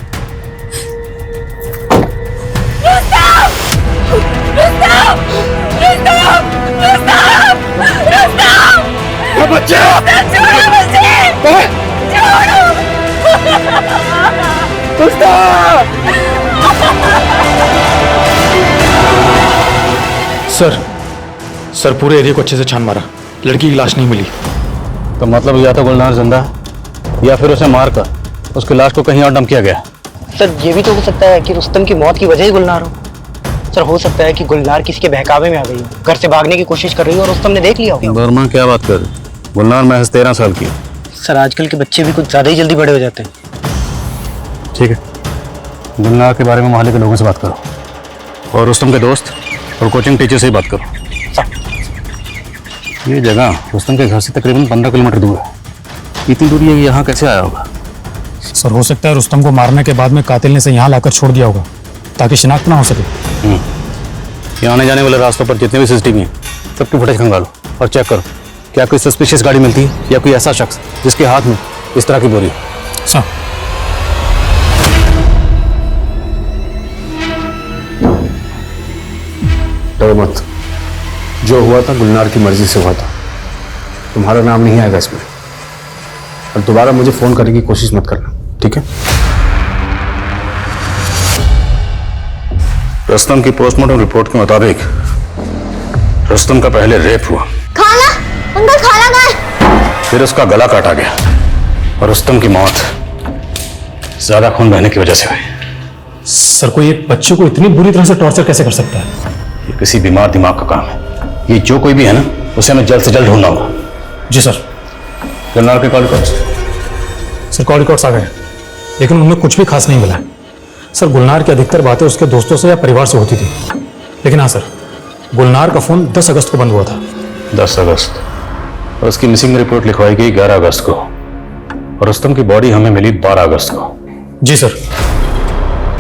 बच्चे सर पूरे एरिया को अच्छे से छान मारा, लड़की की लाश नहीं मिली। तो मतलब या तो गुलनार जिंदा है या फिर उसे मारकर उसकी लाश को कहीं और डंप किया गया। सर, ये भी तो हो सकता है कि रुस्तम की मौत की वजह ही गुलनार हो। सर, हो सकता है कि गुलनार किसी के बहकावे में आ गई हो, घर से भागने की कोशिश कर रही हो और रुस्तम ने देख लिया होगा। वर्मा क्या बात कर, गुलनार महज 13 साल की। सर, आजकल के बच्चे भी कुछ ज्यादा ही जल्दी बड़े हो जाते हैं। ठीक है, गुलनार के बारे में मोहल्ले के लोगों से बात करो और रुस्तम के दोस्त और कोचिंग टीचर से ही बात करो। ये जगह रुस्तम के घर से तकरीबन 15 किलोमीटर दूर है। इतनी दूरी है, यहाँ कैसे आया होगा? सर, हो सकता है रुस्तम को मारने के बाद में कातिल ने इसे यहाँ लाकर छोड़ दिया होगा ताकि शिनाख्त ना हो सके। यहाँ आने जाने वाले रास्तों पर जितने भी सीसीटीवी हैं सबकी फुटेज खंगालो और चेक करो क्या कोई सस्पिशियस गाड़ी मिलती है या कोई ऐसा शख्स जिसके हाथ में इस तरह की बोरी है। सर, डरो मत, जो हुआ था गुलनार की मर्जी से हुआ था। तुम्हारा नाम नहीं आएगा इसमें, और दोबारा मुझे फोन करने की कोशिश मत करना, ठीक है? रुस्तम की पोस्टमार्टम रिपोर्ट के मुताबिक रुस्तम का पहले रेप हुआ, खाना, अंकल खाना खाए। फिर उसका गला काटा गया और रुस्तम की मौत ज्यादा खून बहने की वजह से हुई। सर, कोई एक बच्चे को इतनी बुरी तरह से टॉर्चर कैसे कर सकता है? ये किसी बीमार दिमाग का काम है। ये जो कोई भी है ना, उसे हमें जल्द से जल्द ढूंढना होगा। जी सर। गुलनार के call records? Sir, call records आ गए, लेकिन उनमें कुछ भी खास नहीं मिला है। सर, गुलनार की अधिकतर बातें उसके दोस्तों से या परिवार से होती थी, लेकिन हाँ सर, गुलनार का फोन 10 अगस्त को बंद हुआ था। 10 अगस्त, और उसकी मिसिंग रिपोर्ट लिखवाई गई 11 अगस्त को, और रुस्तम की बॉडी हमें मिली 12 अगस्त को। जी सर।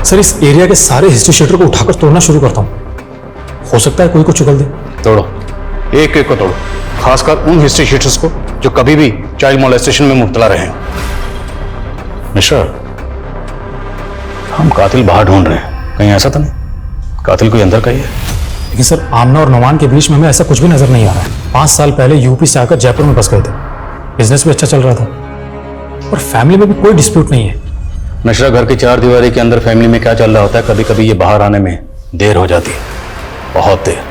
सर, इस एरिया के सारे हिस्ट्री शीटर को उठाकर तोड़ना शुरू करता हूँ, हो सकता है कोई को चुगल दे। तोड़ो, एक एक को तोड़ो, खासकर उन हिस्ट्री शीटर्स को जो कभी भी चाइल्ड मोलेस्टेशन में मुब्तला रहे हैं। मिश्रा, हम कातिल बाहर ढूंढ रहे हैं, कहीं ऐसा तो नहीं कातिल कोई अंदर का ही है? लेकिन सर, आमना और नोमान के बीच में हमें ऐसा कुछ भी नजर नहीं आ रहा है। 5 साल पहले यूपी से आकर जयपुर में बस गए थे, बिजनेस भी अच्छा चल रहा था और फैमिली में भी कोई डिस्प्यूट नहीं है। मिश्रा, घर की 4 दीवारी के अंदर फैमिली में क्या चल रहा होता है, कभी कभी ये बाहर आने में देर हो जाती है, बहुत देर।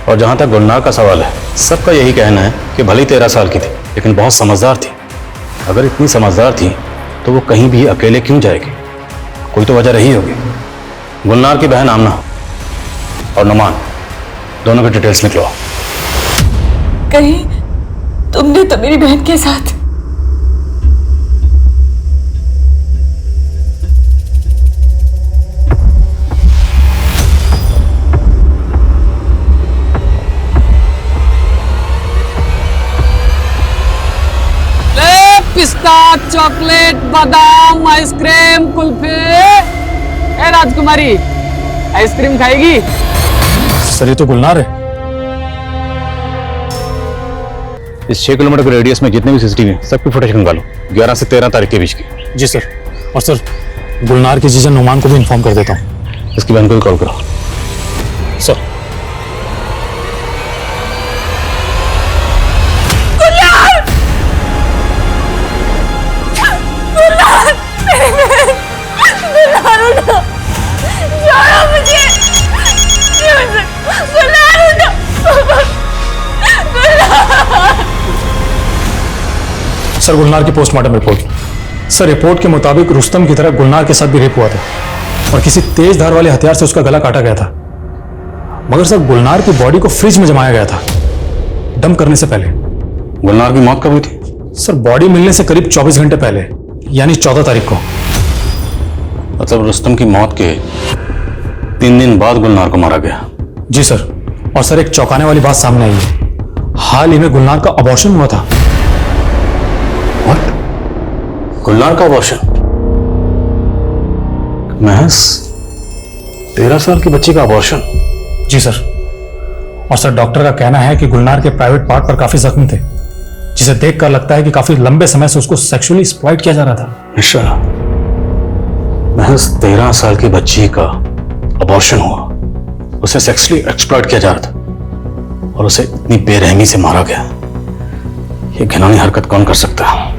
और जहां तक गुलनार का सवाल है, सबका यही कहना है कि भले ही 13 साल की थी लेकिन बहुत समझदार थी। अगर इतनी समझदार थी तो वो कहीं भी अकेले क्यों जाएगी? कोई तो वजह रही होगी। गुलनार की बहन आमना और नुमान दोनों की डिटेल्स निकलो। कहीं तुमने तो मेरी बहन के साथ पिस्ता, चॉकलेट, बादाम, आइसक्रीम, कुल्फी। ए राजकुमारी, आइसक्रीम खाएगी? सर ये तो गुलनार है। इस 6 किलोमीटर के रेडियस में जितने भी सीसीटीवी हैं सबकी फुटेज निकालो, 11 से 13 तारीख के बीच की। जी सर। और सर गुलनार के जीजा नुमान को भी इन्फॉर्म कर देता हूँ। इसकी बहन को भी कॉल करो। सर सर गुलनार की पोस्टमार्टम रिपोर्ट। सर रिपोर्ट के मुताबिक रुस्तम की तरह गुलनार के साथ भी रेप हुआ था और किसी तेज धार वाले हथियार से उसका गला काटा गया था। मगर सर गुलनार की बॉडी को फ्रिज में जमाया गया था डंप करने से पहले। गुलनार की मौत कब हुई थी? सर बॉडी मिलने से करीब 24 घंटे पहले, यानी 14 तारीख को। मतलब रुस्तम की मौत के 3 दिन बाद गुलनार को मारा गया। जी सर। और सर एक चौंकाने वाली बात सामने आई है, हाल ही में गुलनार का अबॉर्शन हुआ था। गुलनार का अबॉर्शन? महज 13 साल की बच्ची का अबॉर्शन? जी सर। और सर डॉक्टर का कहना है कि गुलनार के प्राइवेट पार्ट पर काफी जख्म थे, जिसे देखकर लगता है कि काफी लंबे समय से उसको सेक्सुअली एक्सप्लॉइट किया जा रहा था। निशा, महज 13 साल की बच्ची का अबॉर्शन हुआ, उसे सेक्सुअली एक्सप्लॉइट किया जा रहा था और उसे इतनी बेरहमी से मारा गया। ये घिनौनी हरकत कौन कर सकता है?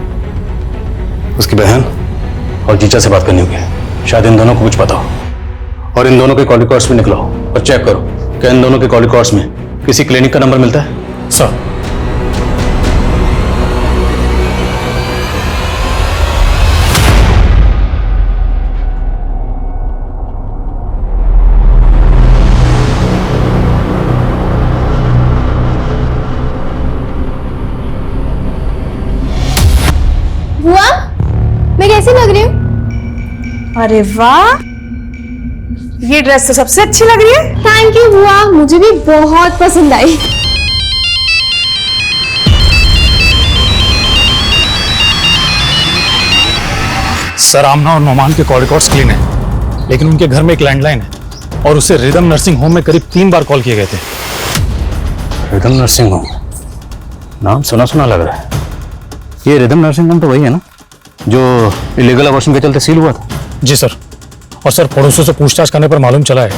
उसकी बहन और जीजा से बात करनी होगी, शायद इन दोनों को कुछ पता हो। और इन दोनों के कॉल रिकॉर्ड्स भी निकलाओ और चेक करो कि इन दोनों के कॉल रिकॉर्ड्स में किसी क्लिनिक का नंबर मिलता है। सर बुआ, मैं कैसी लग रही हूँ? अरे वाह, ये ड्रेस तो सबसे अच्छी लग रही है। थैंक यू बुआ, मुझे भी बहुत पसंद आई। सर आमना और नोमान के कॉल रिकॉर्ड्स क्लीन है, लेकिन उनके घर में एक लैंडलाइन है और उसे रिदम नर्सिंग होम में करीब 3 बार कॉल किए गए थे। रिदम नर्सिंग होम, नाम सुना सुना लग रहा है। ये रिदम नर्सिंग होम तो वही है ना जो इलीगल अबॉर्शन के चलते सील हुआ था? जी सर। और सर पड़ोसियों से पूछताछ करने पर मालूम चला है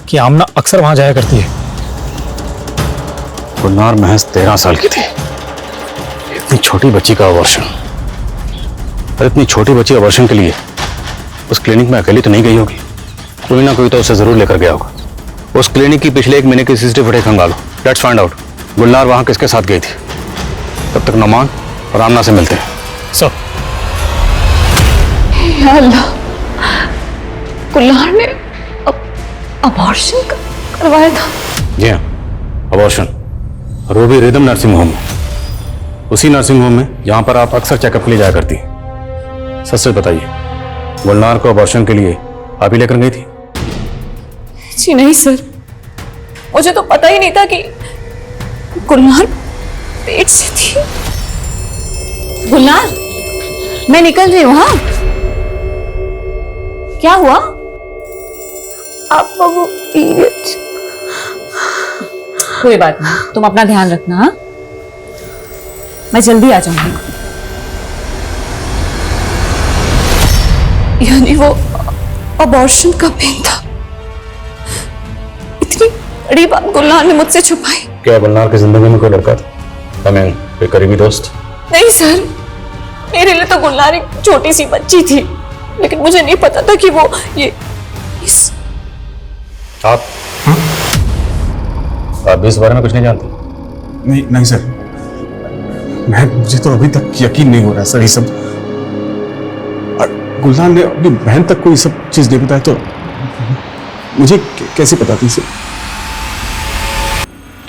कि आमना अक्सर वहां जाया करती है। गुलनार महज 13 साल की थी, इतनी छोटी बच्ची का अबॉर्शन। और इतनी छोटी बच्ची अबॉर्शन के लिए उस क्लिनिक में अकेली तो नहीं गई होगी, कोई ना कोई तो उसे जरूर लेकर गया होगा। उस क्लिनिक की पिछले 1 महीने की सीसीटीवी फुटेज खंगालो, लेट्स फाइंड आउट गुलनार वहां किसके साथ गई थी। तब तक नुमान और आमना से मिलते हैं। सर या अल्लाह, गुलनार ने अबॉर्शन करवाया था? जी हाँ, अबॉर्शन। और वो भी रिदम नर्सिंग होम में, उसी नर्सिंग होम में जहां पर आप अक्सर चेकअप के लिए जाया करती हैं। सच सच बताइए, गुलनार को अबॉर्शन के लिए आप ही लेकर गई थी? जी नहीं सर, मुझे तो पता ही नहीं था कि गुलनार पेट से थी। गुलनार, मैं निकल रही हूँ। हाँ, क्या हुआ? आपका वो पीरियड। कोई बात नहीं, तुम अपना ध्यान रखना। हाँ, मैं जल्दी आ जाऊंगी। यानी वो अबॉर्शन का पेन था। इतनी बड़ी बात गुलनार ने मुझसे छुपाई। क्या गुलनार की जिंदगी में कोई लड़का था? हमें कोई करीबी दोस्त? नहीं सर, मेरे लिए तो गुलनार एक छोटी सी बच्ची थी, लेकिन मुझे नहीं पता था कि वो ये इस... आप भी इस बारे में कुछ नहीं जानते? नहीं सर, मुझे तो अभी तक यकीन नहीं हो रहा सर। ये सब गुलनार ने अपनी बहन तक को ये सब चीज नहीं बताया तो मुझे कैसे पता थी इसे?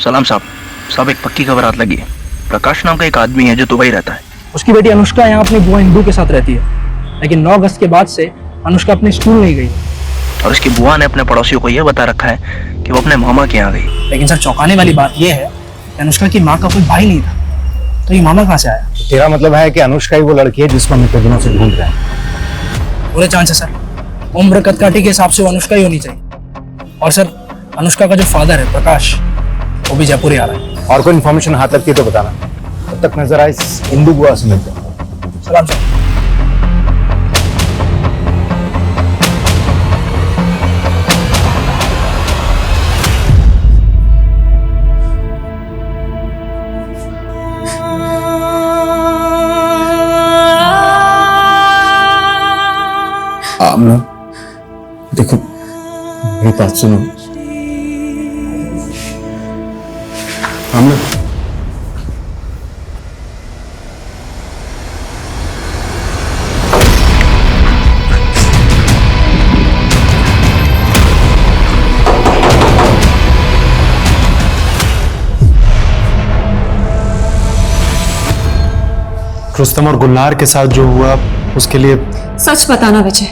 सलाम साहब, एक पक्की खबर हाथ लगी है। प्रकाश नाम का एक आदमी है जो दुबई रहता है। उसकी बेटी अनुष्का यहाँ अपनी बुआ इंदू के साथ रहती है, लेकिन 9 अगस्त के बाद से अनुष्का अपने स्कूल नहीं गई। और उसकी बुआ ने अपने पड़ोसियों को यह बता रखा है कि वो अपने मामा के यहाँ गई। लेकिन सर चौंकाने वाली बात यह है कि अनुष्का की माँ का कोई भाई नहीं था, तो ये मामा कहाँ से आया? तेरा मतलब है कि अनुष्का ही वो लड़की है जिसको हम इतने दिनों से ढूंढ रहे हैं? पूरे चांस है सर। उम्र कदकाठी के हिसाब से वो अनुष्का ही होनी चाहिए। और सर अनुष्का का जो फादर है प्रकाश, वो भी जयपुर ही आ रहा है। और कोई इन्फॉर्मेशन हाथ लगती है तो बताना। तब तक नजर आए इंदू बुआ से मिलते हैं। सलाम सर। आमना, देखो मेरी बात सुनो। आमना, रुस्तम और गुलनार के साथ जो हुआ उसके लिए सच बताना विजय,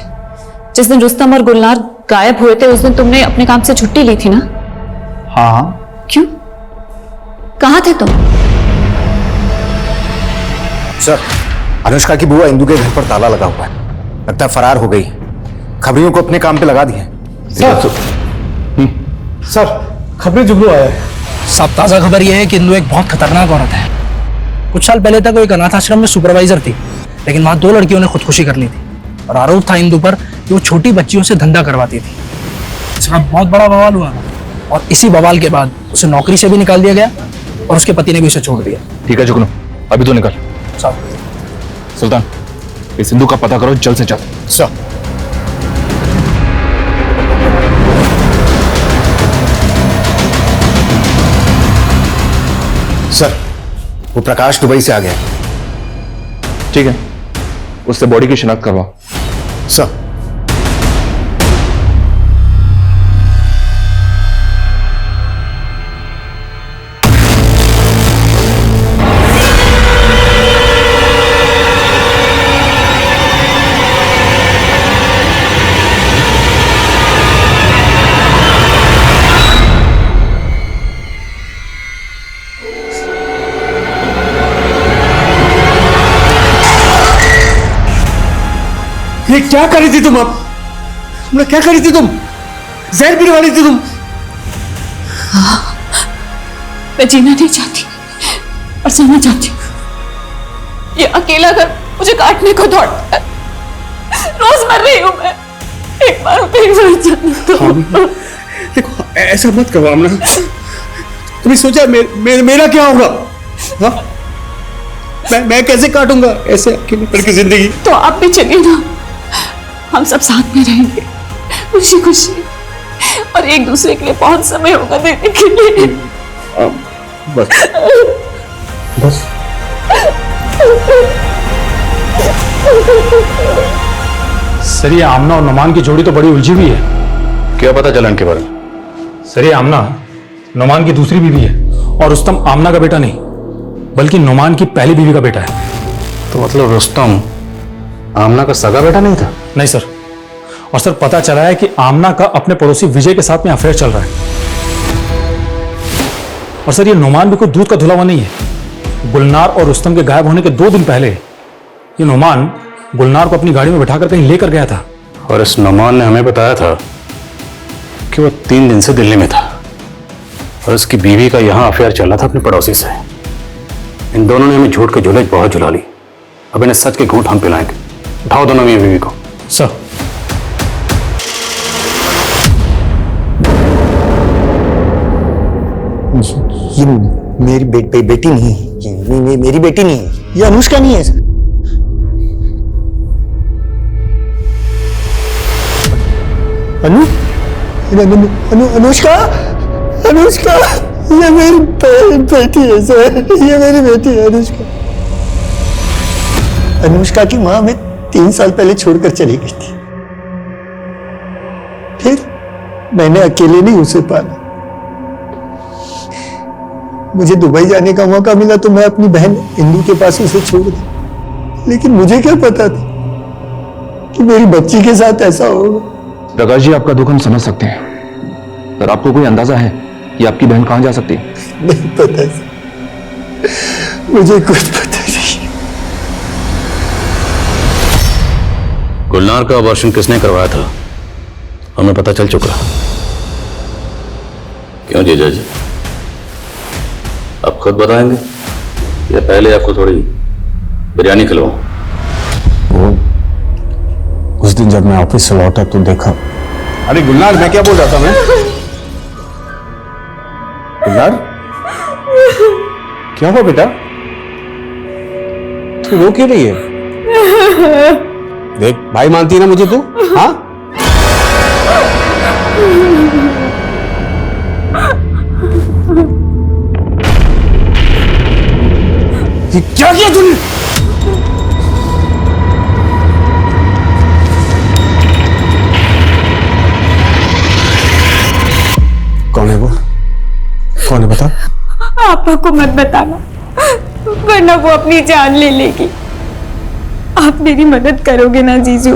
जिस दिन रुस्तम और गुलनार गायब हुए थे उस दिन तुमने अपने काम से छुट्टी ली थी ना? हाँ। क्यों? कहाँ थे तुम? सर, अनुष्का की बुआ इंदू के घर पर ताला लगा हुआ है, लगता है फरार हो गई। खबरियों को अपने काम पे लगा दिए। सर खबरें जुगनू आया है। सब ताजा खबर यह है कि इंदू एक बहुत खतरनाक औरत है। कुछ साल पहले तक वो एक अनाथ आश्रम में सुपरवाइजर थी, लेकिन वहां 2 लड़कियों ने खुदकुशी कर ली थी और आरोप था इंदू पर कि वो छोटी बच्चियों से धंधा करवाती थी। इसका बहुत बड़ा बवाल हुआ और इसी बवाल के बाद उसे नौकरी से भी निकाल दिया गया और उसके पति ने भी उसे छोड़ दिया। ठीक है जुगनू, अभी तो निकल। सुल्तान, इस सिंधु का पता करो जल्द से जल्द। सर, वो प्रकाश दुबई से आ गया। ठीक है, उससे बॉडी की शिनाख्त करवाओ। सर, ये क्या कर रही थी तुम? अब क्या कर रही थी तुम? जहर पीने वाली थी तुम? मैं जीना नहीं चाहती और सोना चाहती हूँ। ये अकेला घर मुझे काटने को दौड़ता है। रोज मर रही हूँ मैं। एक बार फिर मर जाऊँ। देखो ऐसा मत करो आमना। तुमने सोचा मेरा क्या होगा? हाँ? मैं कैसे काटूंगा ऐसे अकेले पड़ की जिंदगी? तो आप भी चलिए ना, हम सब साथ में रहेंगे खुशी खुशी, और एक दूसरे के लिए बहुत समय होगा देने के लिए। बस सर, ये आमना और नुमान की जोड़ी तो बड़ी उलझी हुई है। क्या पता चला इनके बारे में? सर, ये आमना नुमान की दूसरी बीवी है और रुस्तम आमना का बेटा नहीं बल्कि नुमान की पहली बीवी का बेटा है। तो मतलब रुस्तम आमना का सगा बेटा नहीं था? नहीं सर, और सर पता चला है कि आमना का अपने पड़ोसी विजय के साथ में अफेयर चल रहा है। और सर ये नुमान भी कोई दूध का धुला हुआ नहीं है। गुलनार और रुस्तम के गायब होने के 2 दिन पहले ये नुमान गुलनार को अपनी गाड़ी में बिठाकर कहीं लेकर गया था। और इस नुमान ने हमें बताया था कि वो 3 दिन से दिल्ली में था और उसकी बीवी का यहाँ अफेयर चल रहा था अपने पड़ोसी से। इन दोनों ने हमें झूठ के झूले बहुत झुला ली। अब इन्हें सच के घूंट हम पिलाएंगे। उठाओ दोनों ये बीवी को। सर, ये मेरी बेटी नहीं है। ये मेरी बेटी नहीं है। ये अनुष्का नहीं है सर। अनुष्का ये मेरी बेटी है सर। ये मेरी बेटी है अनुष्का। अनुष्का की माँ मैं 3 साल पहले छोड़कर चली गई थी। फिर मैंने अकेले नहीं उसे पाला। मुझे दुबई जाने का मौका मिला तो मैं अपनी बहन इंदु के पास उसे छोड़ दी, लेकिन मुझे क्या पता था कि मेरी बच्ची के साथ ऐसा होगा। प्रकाश जी, आपका दुख हम समझ सकते हैं, पर आपको कोई अंदाजा है कि आपकी बहन कहां जा सकती है? नहीं पता सर, मुझे कुछ पता नहीं। गुलनार का ऑपरेशन किसने करवाया था हमें पता चल चुका। क्यों जीजा जी, आप खुद बताएंगे या पहले आपको थोड़ी बिरयानी खिलाऊं? वो उस दिन जब मैं ऑफिस से लौटा तो देखा। अरे गुलनार, मैं क्या बोल रहा था मैं? गुलनार, क्या हुआ बेटा? तू रो क्यों रही है? देख, भाई मानती है ना मुझे तू? हाँ? ये क्या किया तूने? कौन है वो? कौन है बता? आपा को मत बताना, वरना वो अपनी जान ले लेगी। आप मेरी मदद करोगे ना जीजू?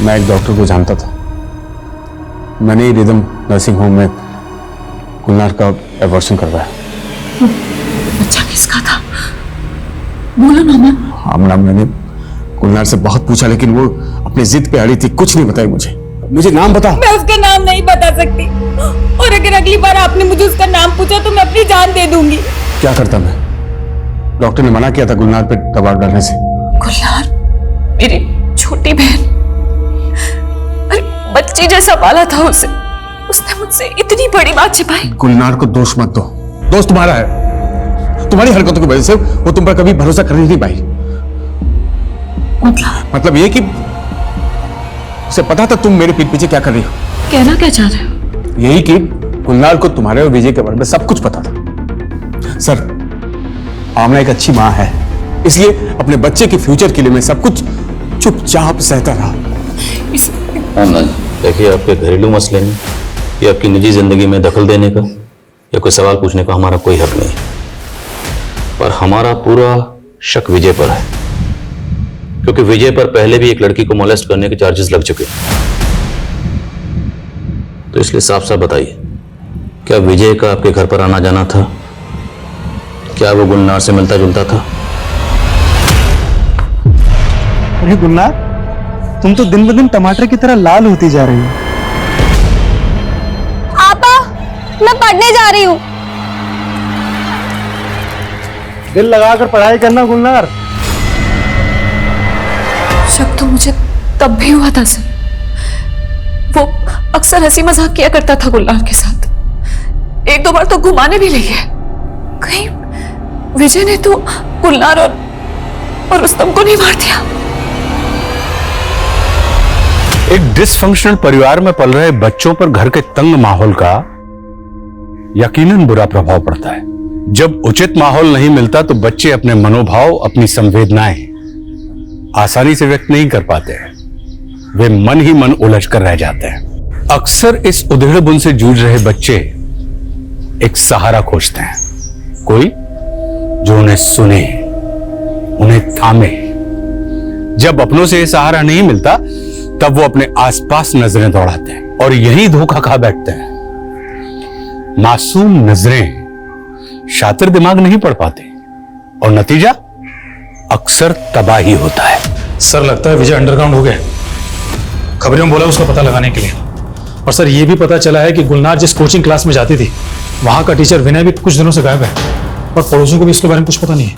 मैं एक डॉक्टर को जानता था। मैंने ही रिदम नर्सिंग होम में गुलनार का एबॉर्शन करवाया। बच्चा किसका था? बोलो ना मैम। आमना, मैंने गुलनार से बहुत पूछा लेकिन वो अपनी जिद पे अड़ी थी, कुछ नहीं बताया मुझे नाम बता। मैं उसका नाम नहीं बता सकती, और अगर अगली बार आपने मुझे उसका नाम पूछा तो मैं अपनी जान दे दूंगी। क्या करता मैं? डॉक्टर ने मना किया था गुलनार पे दबाव डालने से। गुलनार मेरी छोटी बहन, अरे बच्ची जैसा पाला था उसे, उसने मुझसे इतनी बड़ी बात छिपाई। गुलनार को दोष मत दो, दोस्त तुम्हारा है। तुम्हारी हरकतों की वजह से वो तुम पर कभी भरोसा कर नहीं पाई। मतलब ये कि उसे पता था तुम मेरे पीठ पीछे क्या कर रही हो। कहना क्या चाह रहे हो? यही कि गुलनार को तुम्हारे और विजय के बारे में सब कुछ पता था। सर, आमना एक अच्छी मां है, इसलिए अपने बच्चे के फ्यूचर के लिए मैं सब कुछ चुपचाप सहता रहा। आमना, देखिए, आपके घरेलू मसले में या आपकी निजी जिंदगी में दखल देने का या कोई सवाल पूछने का हमारा कोई हक नहीं, पर हमारा पूरा शक विजय पर है, क्योंकि विजय पर पहले भी एक लड़की को मोलेस्ट करने के चार्जेस लग चुके। तो इसलिए साफ साफ बताइए, क्या विजय का आपके घर पर आना जाना था? क्या वो गुलनार से मिलता जुलता था? अरे गुलनार, तुम तो दिन ब दिन टमाटर की तरह लाल होती जा रही हो। आपा, मैं पढ़ने जा रही हूँ। दिल लगाकर पढ़ाई करना गुलनार। शक तो मुझे तब भी हुआ था सर। वो अक्सर हंसी मजाक किया करता था गुलनार के साथ, 1-2 बार तो घुमाने भी ले गया। कहीं विजय ने तो गुलनार और रुस्तम को नहीं मार दिया? एक डिसफंक्शनल परिवार में पल रहे बच्चों पर घर के तंग माहौल का यकीनन बुरा प्रभाव पड़ता है। जब उचित माहौल नहीं मिलता तो बच्चे अपने मनोभाव, अपनी संवेदनाएं आसानी से व्यक्त नहीं कर पाते हैं। वे मन ही मन उलझ कर रह जाते हैं। अक्सर इस उधेड़ बुन से जूझ रहे बच्चे एक सहारा खोजते हैं, कोई जो उन्हें सुने, उन्हें थामे। जब अपनों से सहारा नहीं मिलता तब वो अपने आसपास नजरें दौड़ाते हैं और यही धोखा खा बैठते हैं। मासूम नजरें शातिर दिमाग नहीं पढ़ पाते और नतीजा अक्सर तबाही होता है। सर, लगता है विजय अंडरग्राउंड हो गया। खबरों में बोला उसका पता लगाने के लिए। और सर, ये भी पता चला है कि गुलनार जिस कोचिंग क्लास में जाती थी वहां का टीचर विनय भी कुछ दिनों से गायब है और पड़ोसियों को भी इसके बारे में कुछ पता नहीं है।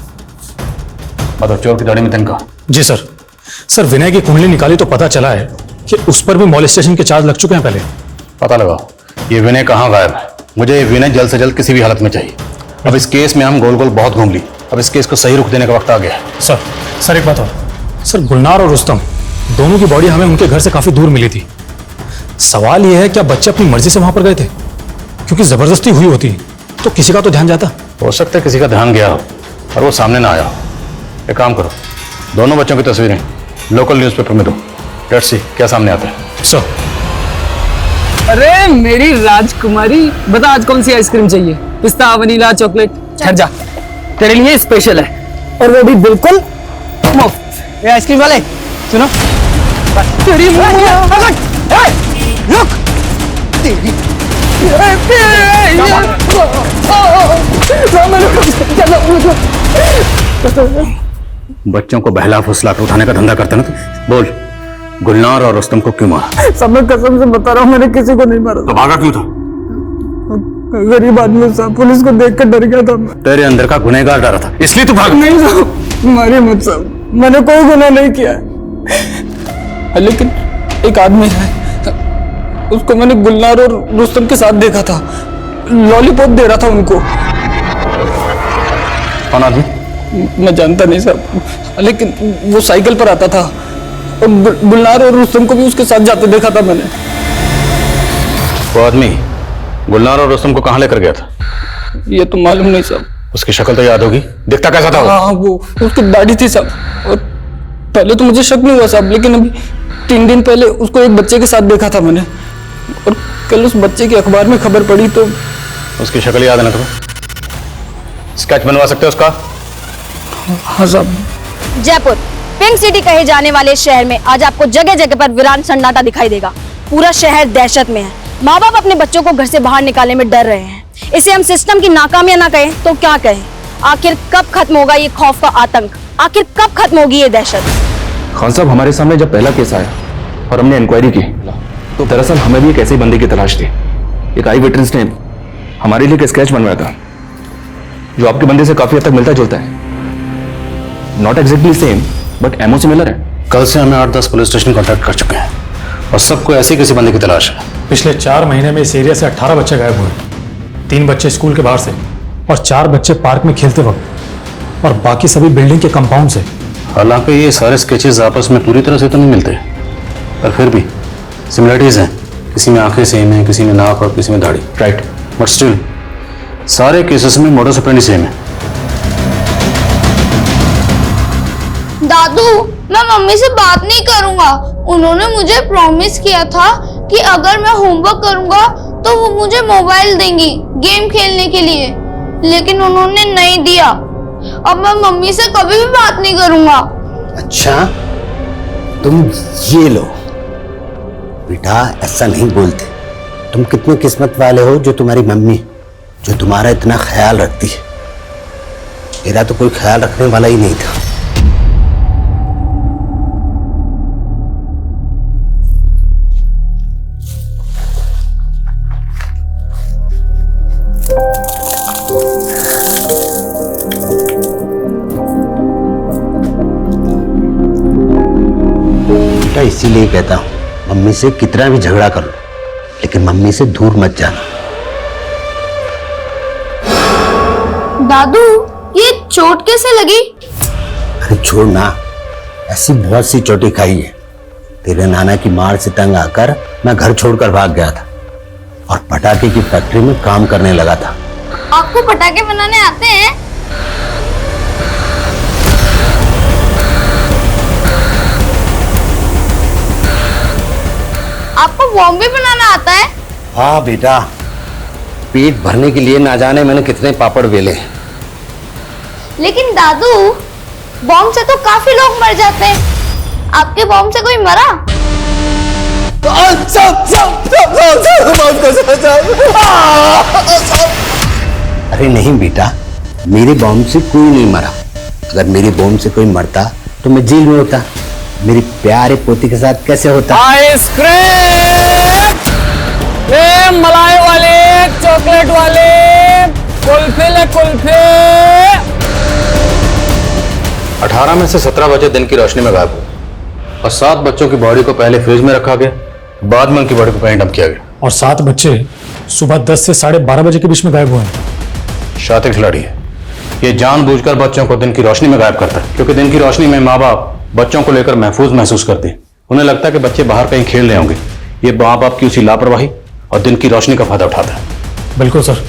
मतलब चोर की दाढ़ी में तिनका। जी सर। सर, विनय की कुंडली निकाली तो पता चला है कि उस पर भी मॉलेस्टेशन के चार्ज लग चुके हैं पहले। पता लगाओ ये विनय कहाँ गायब है। मुझे ये विनय जल्द से जल्द किसी भी हालत में चाहिए। अब इस केस में हम गोल गोल बहुत घूम ली, अब इस केस को सही रुख देने का वक्त आ गया है। सर एक बात और। सर, गुलनार और रुस्तम दोनों की बॉडी हमें उनके घर से काफी दूर मिली थी। सवाल यह है क्या बच्चे अपनी मर्जी से वहां पर गए थे? क्योंकि जबरदस्ती हुई होती तो किसी का तो ध्यान जाता। हो सकता है किसी का ध्यान गया हो और वो सामने ना आया हो। एक काम करो, दोनों बच्चों की तस्वीरें लोकल न्यूज़पेपर में दो। लेट्स सी क्या सामने आता है। सर अरे मेरी राजकुमारी, बता आज कौन सी आइसक्रीम चाहिए? पिस्ता, वनीला, चॉकलेट? ठहर जा, तेरे लिए स्पेशल है और वो भी बिल्कुल मुफ्त। ये आइसक्रीम वाले सुनो, तेरी रुक, तेरी बच्चों को बहला फुसला के उठाने का धंधा करते ना तू। बोल, गुलनार और रुस्तम को क्यों मारा? सब मैं कसम से बता रहा हूँ, मैंने किसी को नहीं मारा। तो भागा क्यों था? गरीब आदमी साहब, पुलिस को देख कर डर गया था मैं। तेरे अंदर का गुनहगार डरा था, इसलिए तू भागा। नहीं साहब, मारिए मत साहब, मैंने कोई गुनाह नहीं किया है। लेकिन एक आदमी है, उसको मैंने गुलनार और रुस्तम के साथ देखा था, लॉलीपॉप दे रहा था उनको। कौन आदमी? मैं जानता नहीं साहब, लेकिन वो साइकिल पर आता था और गुलनार और रुस्तम को भी उसके साथ जाते देखा था मैंने। वो आदमी गुलनार और रुस्तम को कहाँ लेकर गया था? ये तो मालूम नहीं साहब। उसकी शक्ल तो याद होगी, दिखता कैसा था वो? हाँ, वो उसकी दाढ़ी थी साहब, और पहले तो मुझे शक नहीं हुआ साहब, लेकिन अभी 3 दिन पहले उसको एक बच्चे के साथ देखा था मैंने, और कल उस बच्चे की अखबार में खबर पड़ी तो। उसकी शक्ल याद है ना तुम्हें? स्केच बनवा सकते हो उसका? हाँ साहब। जयपुर पिंक सिटी कहे जाने वाले शहर में आज आपको जगह जगह पर वीरान सन्नाटा दिखाई देगा। पूरा शहर दहशत में है। माँ बाप अपने बच्चों को घर से बाहर निकालने में डर रहे हैं। इसे हम सिस्टम की नाकामियां ना कहें तो क्या कहें? आखिर कब खत्म होगा ये खौफ का आतंक? आखिर कब खत्म होगी ये दहशत? खान साहब, हमारे सामने जब पहला केस आया और हमने इंक्वायरी की तो दरअसल हमें भी एक ऐसे बंदे की तलाश थी। एक आई विटनेस ने हमारे लिए एक स्केच बनवाया था जो आपके बंदे से काफी हद तक मिलता जुलता है। नॉट एग्जैक्टली सेम बट एमओ सिमिलर है। कल से हमें 8-10 पुलिस स्टेशन कॉन्टैक्ट कर चुके हैं और सबको ऐसे किसी बंदे की तलाश है। पिछले 4 महीने में इस एरिया से 18 बच्चे गायब हुए। 3 बच्चे स्कूल के बाहर से और 4 बच्चे पार्क में खेलते वक्त, और बाकी सभी बिल्डिंग के कंपाउंड से। हालांकि ये सारे स्केचेस आपस में पूरी तरह से तो नहीं मिलते, पर फिर भी सिमिलरिटीज हैं। किसी में आंखें सेम है, किसी में नाक और किसी में दाढ़ी। राइट, बट स्टिल सारे केसेस में मोडस ऑपरेंडी सेम है। दादू, मैं मम्मी से बात नहीं करूंगा। उन्होंने मुझे प्रॉमिस किया था कि अगर मैं होमवर्क करूंगा तो वो मुझे मोबाइल देंगी गेम खेलने के लिए, लेकिन उन्होंने नहीं दिया। अब मैं मम्मी से कभी भी बात नहीं करूंगा। अच्छा, तुम ये लो बेटा, ऐसा नहीं बोलते। तुम कितने किस्मत वाले हो जो तुम्हारी मम्मी जो तुम्हारा इतना ख्याल रखती है। मेरा तो कोई ख्याल रखने वाला ही नहीं था। बेटा, इसीलिए कहता हूं मम्मी से कितना भी झगड़ा कर लो, लेकिन मम्मी से दूर मत जाना। दादू, ये चोट कैसे लगी? अरे छोड़ना, ऐसी बहुत सी चोटें खाई है। तेरे नाना की मार से तंग आकर मैं घर छोड़कर भाग गया था और पटाखे की फैक्ट्री में काम करने लगा था। आपको पटाखे बनाने आते हैं? आपको बॉम्ब भी बनाना आता है? हाँ बेटा, पेट भरने के लिए ना जाने मैंने कितने पापड़ बेले। लेकिन दादू, बॉम्ब से तो काफी लोग मर जाते हैं। आपके बॉम्ब से कोई मरा? अरे नहीं बेटा, मेरे बॉम्ब से कोई नहीं मरा। अगर मेरे बॉम्ब से कोई मरता तो मैं जेल में होता। मेरी प्यारे पोती के साथ कैसे होता? आइसक्रीम, ये मलाई वाले, चॉकलेट वाले, कुल्फी ले कुल्फी। 18 में से 17 बच्चे दिन की रोशनी में गायब हुए और 7 बच्चों की बॉडी को पहले फ्रिज में रखा गया, बाद में उनकी बॉडी को कहीं डंप किया गया। और 7 बच्चे सुबह 10 से 12:30 बजे के बीच में गायब हुए हैं। शातिर खिलाड़ी है। ये जानबूझकर बच्चों को दिन की रोशनी में गायब करता है, क्योंकि दिन की रोशनी में माँ बाप बच्चों को लेकर महफूज महसूस करते हैं। उन्हें लगता है कि बच्चे बाहर कहीं खेल रहे होंगे। ये माँ बाप की उसी लापरवाही और दिन की रोशनी का फायदा उठाता है। बिल्कुल सर।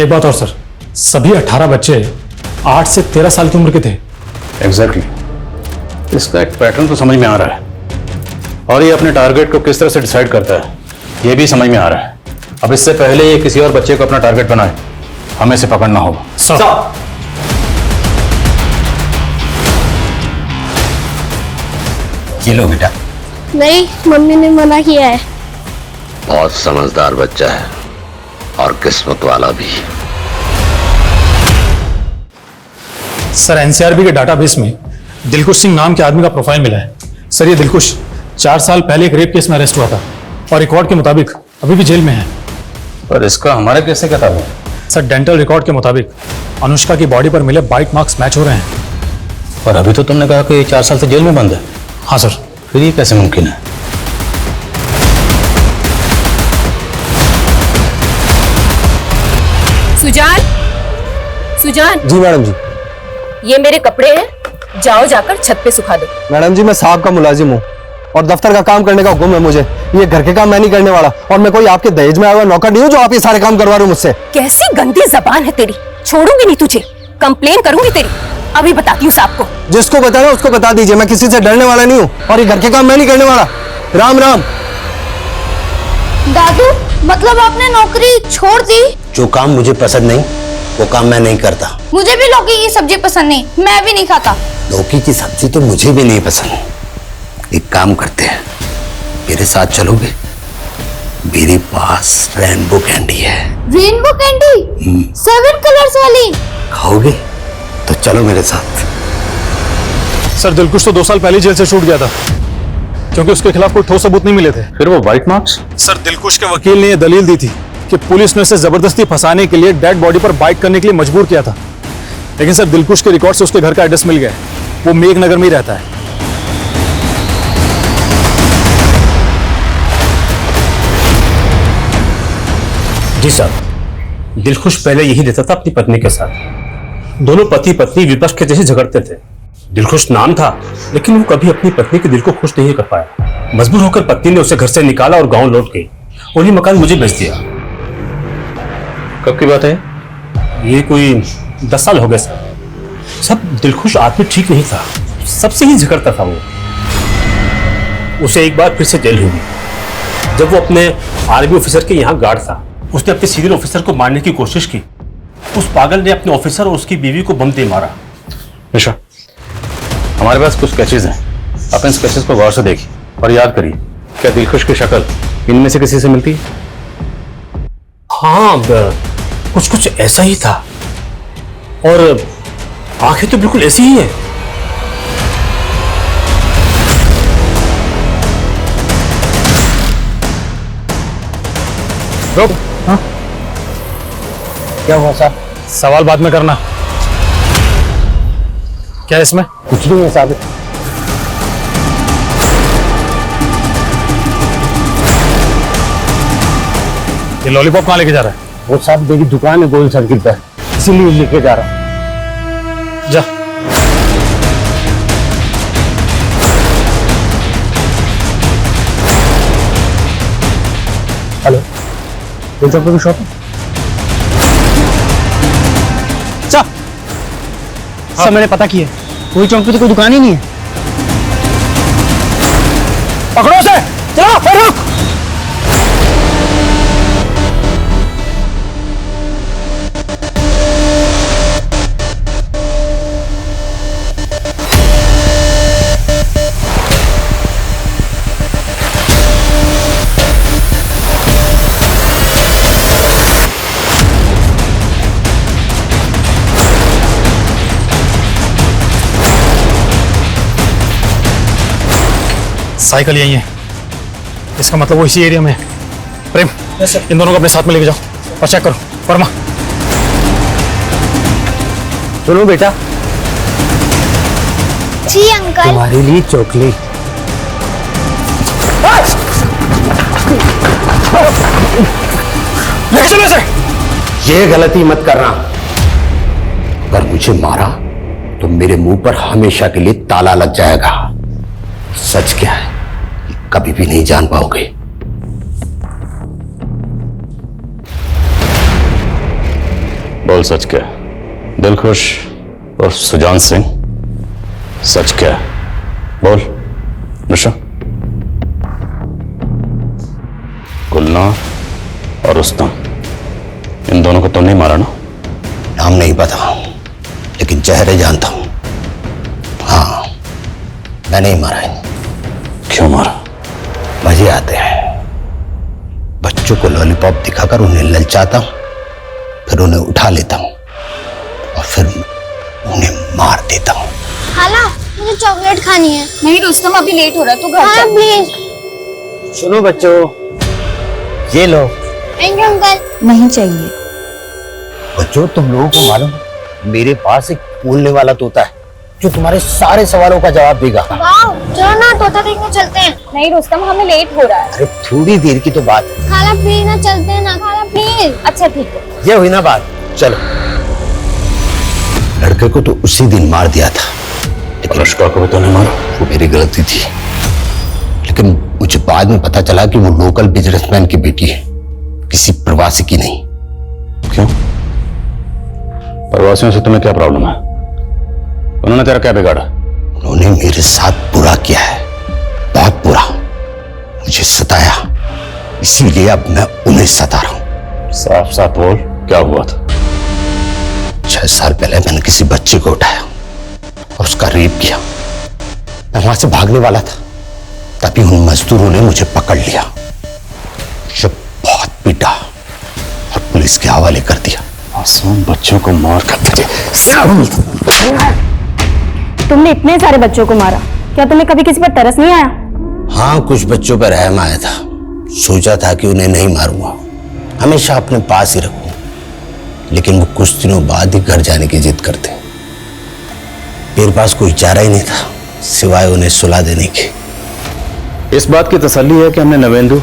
एक बात और सर, सभी 18 बच्चे 8 से 13 साल की उम्र के थे। एग्जैक्टली। इसका एक पैटर्न तो समझ में आ रहा है, और ये अपने टारगेट को किस तरह से डिसाइड करता है ये भी समझ में आ रहा है। अब इससे पहले ये किसी और बच्चे को अपना टारगेट बनाए, हमें इसे पकड़ना होगा। ये लो बेटा। नहीं, मम्मी ने मना किया है। बहुत समझदार बच्चा है और किस्मत वाला भी। सर एनसीआरबी के डाटाबेस में दिलकुश सिंह नाम के आदमी का प्रोफाइल मिला है। सर ये दिलकुश 4 साल पहले एक रेप केस में अरेस्ट हुआ था और रिकॉर्ड के मुताबिक अभी भी जेल में है। पर इसका हमारे केस से क्या ताल्लुक? सर डेंटल रिकॉर्ड के मुताबिक अनुष्का की बॉडी पर मिले बाइट मार्क्स मैच हो रहे हैं। पर अभी तो तुमने कहा कि 4 साल से जेल में बंद है। हाँ सर। फिर ये कैसे मुमकिन है? सुजान, सुजान। जी मैडम जी। ये मेरे कपड़े हैं, जाओ जाकर छत पे सुखा दो। मैडम जी मैं साहब का मुलाजिम हूँ और दफ्तर का काम करने का हुक्म है मुझे। ये घर के काम मैं नहीं करने वाला और मैं कोई आपके दहेज में आया हुआ नौकर नहीं हूँ जो आप ये सारे काम करवा रहे हो मुझसे। कैसी गंदी जबान है तेरी, छोड़ूंगी नहीं तुझे, कंप्लेन करूंगी तेरी। अभी बताती हूँ साहब को। जिसको बताना उसको बता दीजिए, मैं किसी से डरने वाला नहीं हूँ और ये घर के काम मैं नहीं करने वाला। राम राम। दादू, मतलब आपने नौकरी छोड़ दी? जो काम मुझे पसंद नहीं वो काम मैं नहीं करता। मुझे भी लौकी की सब्जी पसंद नहीं, मैं भी नहीं खाता। लौकी की सब्जी तो मुझे भी नहीं पसंद। एक काम करते हैं, मेरे साथ चलोगे? मेरे पास रेनबो कैंडी है। Rainbow candy? 7 कलर्स वाली? खाओगे? तो चलो मेरे साथ। सर दिलकुश तो 2 साल पहले जेल से छूट गया था क्योंकि उसके खिलाफ कोई ठोस सबूत नहीं मिले थे। फिर वो वाइट मार्क्स? सर दिलकुश के वकील ने यह दलील दी थी कि पुलिस ने उसे जबरदस्ती फंसाने के लिए डेड बॉडी पर बाइट करने के लिए मजबूर किया था। लेकिन सर दिलकुश के रिकॉर्ड से उसके घर का एड्रेस मिल गया। वो मेघनगर में ही रहता है। जी साहब, दिलखुश पहले यही रहता था अपनी पत्नी के साथ। दोनों पति पत्नी विपक्ष के जैसे झगड़ते थे। दिलखुश नाम था लेकिन वो कभी अपनी पत्नी के दिल को खुश नहीं कर पाया। मजबूर होकर पत्नी ने उसे घर से निकाला और गांव लौट गई और ये मकान मुझे बेच दिया। कब की बात है? ये कोई 10 साल हो गए सर। सब दिलखुश आदमी ठीक नहीं था, सबसे ही झगड़ता था वो। उसे एक बार फिर से जेल हुई जब वो अपने आर्मी ऑफिसर के यहाँ गार्ड था। उसने अपने सीनियर ऑफिसर को मारने की कोशिश की। उस पागल ने अपने ऑफिसर और उसकी बीवी को बम दे मारा। निशा, हमारे पास कुछ स्केचेस हैं, आप इन स्केचेस को गौर से देखिए और याद करिए, क्या दिलखुश की शक्ल इनमें से किसी से मिलती है? हाँ, कुछ कुछ ऐसा ही था और आंखें तो बिल्कुल ऐसी ही है। रुक। हाँ? क्या हुआ सर? सवाल बाद में करना। क्या इसमें? कुछ नहीं है साहब। ये लॉलीपॉप कहाँ लेके जा रहा है? वो साहब मेरी दुकान है गोल सर्किल पर, इसीलिए लेके जा रहा हूँ। जा। हेलो, की शॉप है? सर मैंने पता किया, कोई चौक पे तो कोई दुकान ही नहीं है। पकड़ो उसे, चलो फिर रुक। साइकिल यही है, इसका मतलब वो इसी एरिया में है। प्रेम, इन दोनों को अपने साथ में लेके जाओ और चेक करो। वर्मा, सुनो बेटा। जी अंकल। तुम्हारे लिए चॉकलेट। लेके चलो इसे। ये गलती मत करना। अगर मुझे मारा तो मेरे मुंह पर हमेशा के लिए ताला लग जाएगा। सच क्या है कभी भी नहीं जान पाओगे। बोल सच क्या? दिलखुश और सुजान सिंह, सच क्या? बोल निशा। गुलनार और रुस्तम, इन दोनों को तो नहीं मारा ना? नाम नहीं पता, लेकिन चेहरे जानता हूं। हाँ, मैंने ही मारा है। क्यों मारा? मजे आते हैं। बच्चों को लॉलीपॉप दिखाकर उन्हें ललचाता हूं, फिर उन्हें उठा लेता हूं और फिर उन्हें मार देता हूं। खाला, मुझे चॉकलेट खानी है। नहीं रुस्तम, अभी लेट हो रहा है, तू घर चल प्लीज। सुनो बच्चों, ये लो। Thank you uncle. नहीं चाहिए। बच्चों, तुम लोगों को मालूम, मेरे पास एक बोलने वाला तोता है जो तुम्हारे सारे सवालों का जवाब देगा। वाह, चलो ना तोता देखने चलते हैं। नहीं रुस्तम, हमें लेट हो रहा है। अरे थोड़ी देर की तो बात। खाला प्लीज ना, चलते हैं ना खाला प्लीज। अच्छा ठीक है। ये हुई ना बात, चलो। लड़के को तो उसी दिन मार दिया था, लेकिन अनुष्का को भी तो नहीं मारा। वो मेरी गलती थी, लेकिन मुझे बाद में पता चला कि वो लोकल बिजनेसमैन की बेटी है, किसी प्रवासी की नहीं। क्यों? प्रवासियों से तुम्हें क्या प्रॉब्लम है? उन्होंने तेरा क्या बिगाड़ा? उन्होंने मेरे साथ बुरा किया है, बहुत बुरा। मुझे सताया, इसीलिए अब मैं उन्हें सता रहा हूं। साफ साफ बोल, क्या हुआ था? 6 साल पहले मैंने किसी बच्चे को उठाया और उसका रेप किया। मैं वहां से भागने वाला था, तभी उन मजदूरों ने मुझे पकड़ लिया, मुझे बहुत पीटा और पुलिस के हवाले कर दिया। मासूम बच्चों को मार कर तुमने इतने सारे बच्चों को मारा, क्या तुम्हें कभी किसी पर तरस नहीं आया? हाँ, कुछ बच्चों पर रहम आया था। सोचा था कि उन्हें नहीं मारूंगा, हमेशा अपने पास ही रखूं, लेकिन वो कुछ दिनों बाद ही घर जाने की जिद करते। मेरे पास कोई चारा ही नहीं था सिवाय उन्हें सुला देने के। इस बात की तसल्ली है कि हमने नवेंदु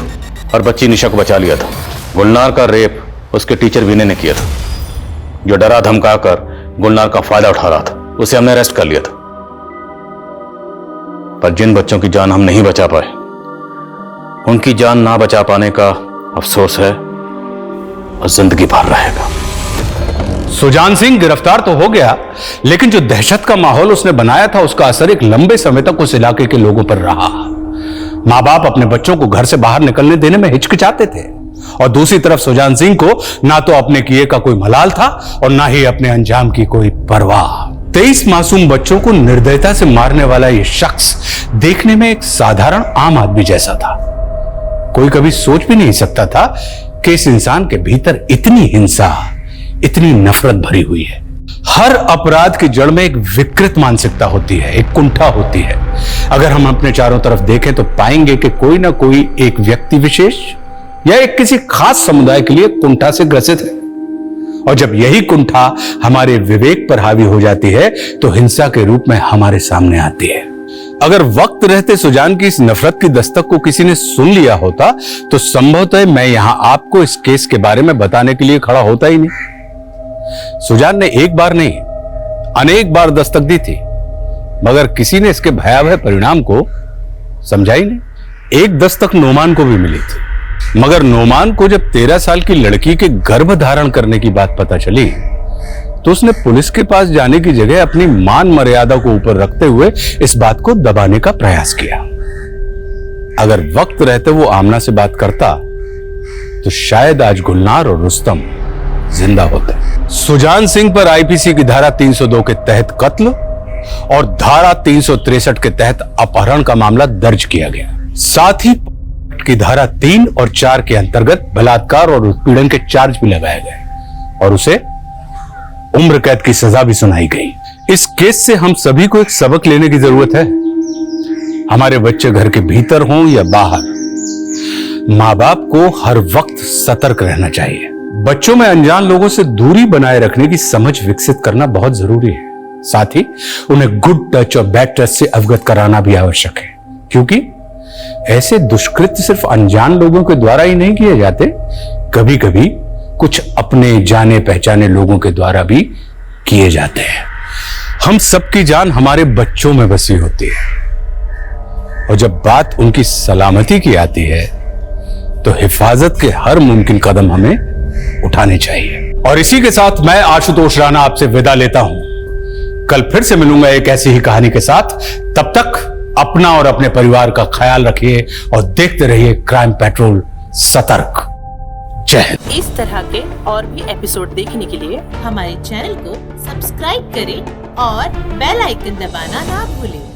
और बच्ची निशा को बचा लिया था। गुलनार का रेप उसके टीचर विनय ने किया था, जो डरा धमका कर गुलनार का फायदा उठा रहा था। उसे हमने अरेस्ट कर लिया था, पर जिन बच्चों की जान हम नहीं बचा पाए, उनकी जान ना बचा पाने का अफसोस है और जिंदगी भर रहेगा। सुजान सिंह गिरफ्तार तो हो गया, लेकिन जो दहशत का माहौल उसने बनाया था, उसका असर एक लंबे समय तक उस इलाके के लोगों पर रहा। मां बाप अपने बच्चों को घर से बाहर निकलने देने में हिचकिचाते थे, और दूसरी तरफ सुजान सिंह को ना तो अपने किए का कोई मलाल था और ना ही अपने अंजाम की कोई परवाह। 23 मासूम बच्चों को निर्दयता से मारने वाला यह शख्स देखने में एक साधारण आम आदमी जैसा था। कोई कभी सोच भी नहीं सकता था कि इस इंसान के भीतर इतनी हिंसा, इतनी नफरत भरी हुई है। हर अपराध की जड़ में एक विकृत मानसिकता होती है, एक कुंठा होती है। अगर हम अपने चारों तरफ देखें तो पाएंगे कि कोई ना कोई एक व्यक्ति विशेष या एक किसी खास समुदाय के लिए कुंठा से ग्रसित है, और जब यही कुंठा हमारे विवेक पर हावी हो जाती है तो हिंसा के रूप में हमारे सामने आती है। अगर वक्त रहते सुजान की इस नफरत की दस्तक को किसी ने सुन लिया होता तो संभवतः मैं यहां आपको इस केस के बारे में बताने के लिए खड़ा होता ही नहीं। सुजान ने एक बार नहीं, अनेक बार दस्तक दी थी, मगर किसी ने इसके भयावह परिणाम को समझा ही नहीं। एक दस्तक नोमान को भी मिली थी, मगर नोमान को जब 13 साल की लड़की के गर्भ धारण करने की बात पता चली तो उसने पुलिस के पास जाने की जगह अपनी मान मर्यादा को ऊपर रखते हुए इस बात को दबाने का प्रयास किया। अगर वक्त रहते वो आमना से बात करता तो शायद आज गुलनार और रुस्तम जिंदा होते। सुजान सिंह पर आईपीसी की धारा 302 के तहत कत्ल और धारा 363 के तहत अपहरण का मामला दर्ज किया गया। साथ ही की धारा 3 और 4 के अंतर्गत बलात्कार और उत्पीड़न के चार्ज भी लगाए गए और उसे उम्र कैद की सजा भी सुनाई गई। इस केस से हम सभी को एक सबक लेने की जरूरत है। हमारे बच्चे घर के भीतर हों या बाहर, मां बाप को हर वक्त सतर्क रहना चाहिए। बच्चों में अनजान लोगों से दूरी बनाए रखने की समझ विकसित करना बहुत जरूरी है। साथ ही उन्हें गुड टच और बैड टच से अवगत कराना भी आवश्यक है, क्योंकि ऐसे दुष्कृत्य सिर्फ अनजान लोगों के द्वारा ही नहीं किए जाते, कभी कभी कुछ अपने जाने पहचाने लोगों के द्वारा भी किए जाते हैं। हम सबकी जान हमारे बच्चों में बसी होती है, और जब बात उनकी सलामती की आती है तो हिफाजत के हर मुमकिन कदम हमें उठाने चाहिए। और इसी के साथ मैं आशुतोष राणा आपसे विदा लेता हूं। कल फिर से मिलूंगा एक ऐसी ही कहानी के साथ। तब तक अपना और अपने परिवार का ख्याल रखिए और देखते रहिए क्राइम पेट्रोल सतर्क। जय हिंद। इस तरह के और भी एपिसोड देखने के लिए हमारे चैनल को सब्सक्राइब करें और बेल आइकन दबाना ना भूलें।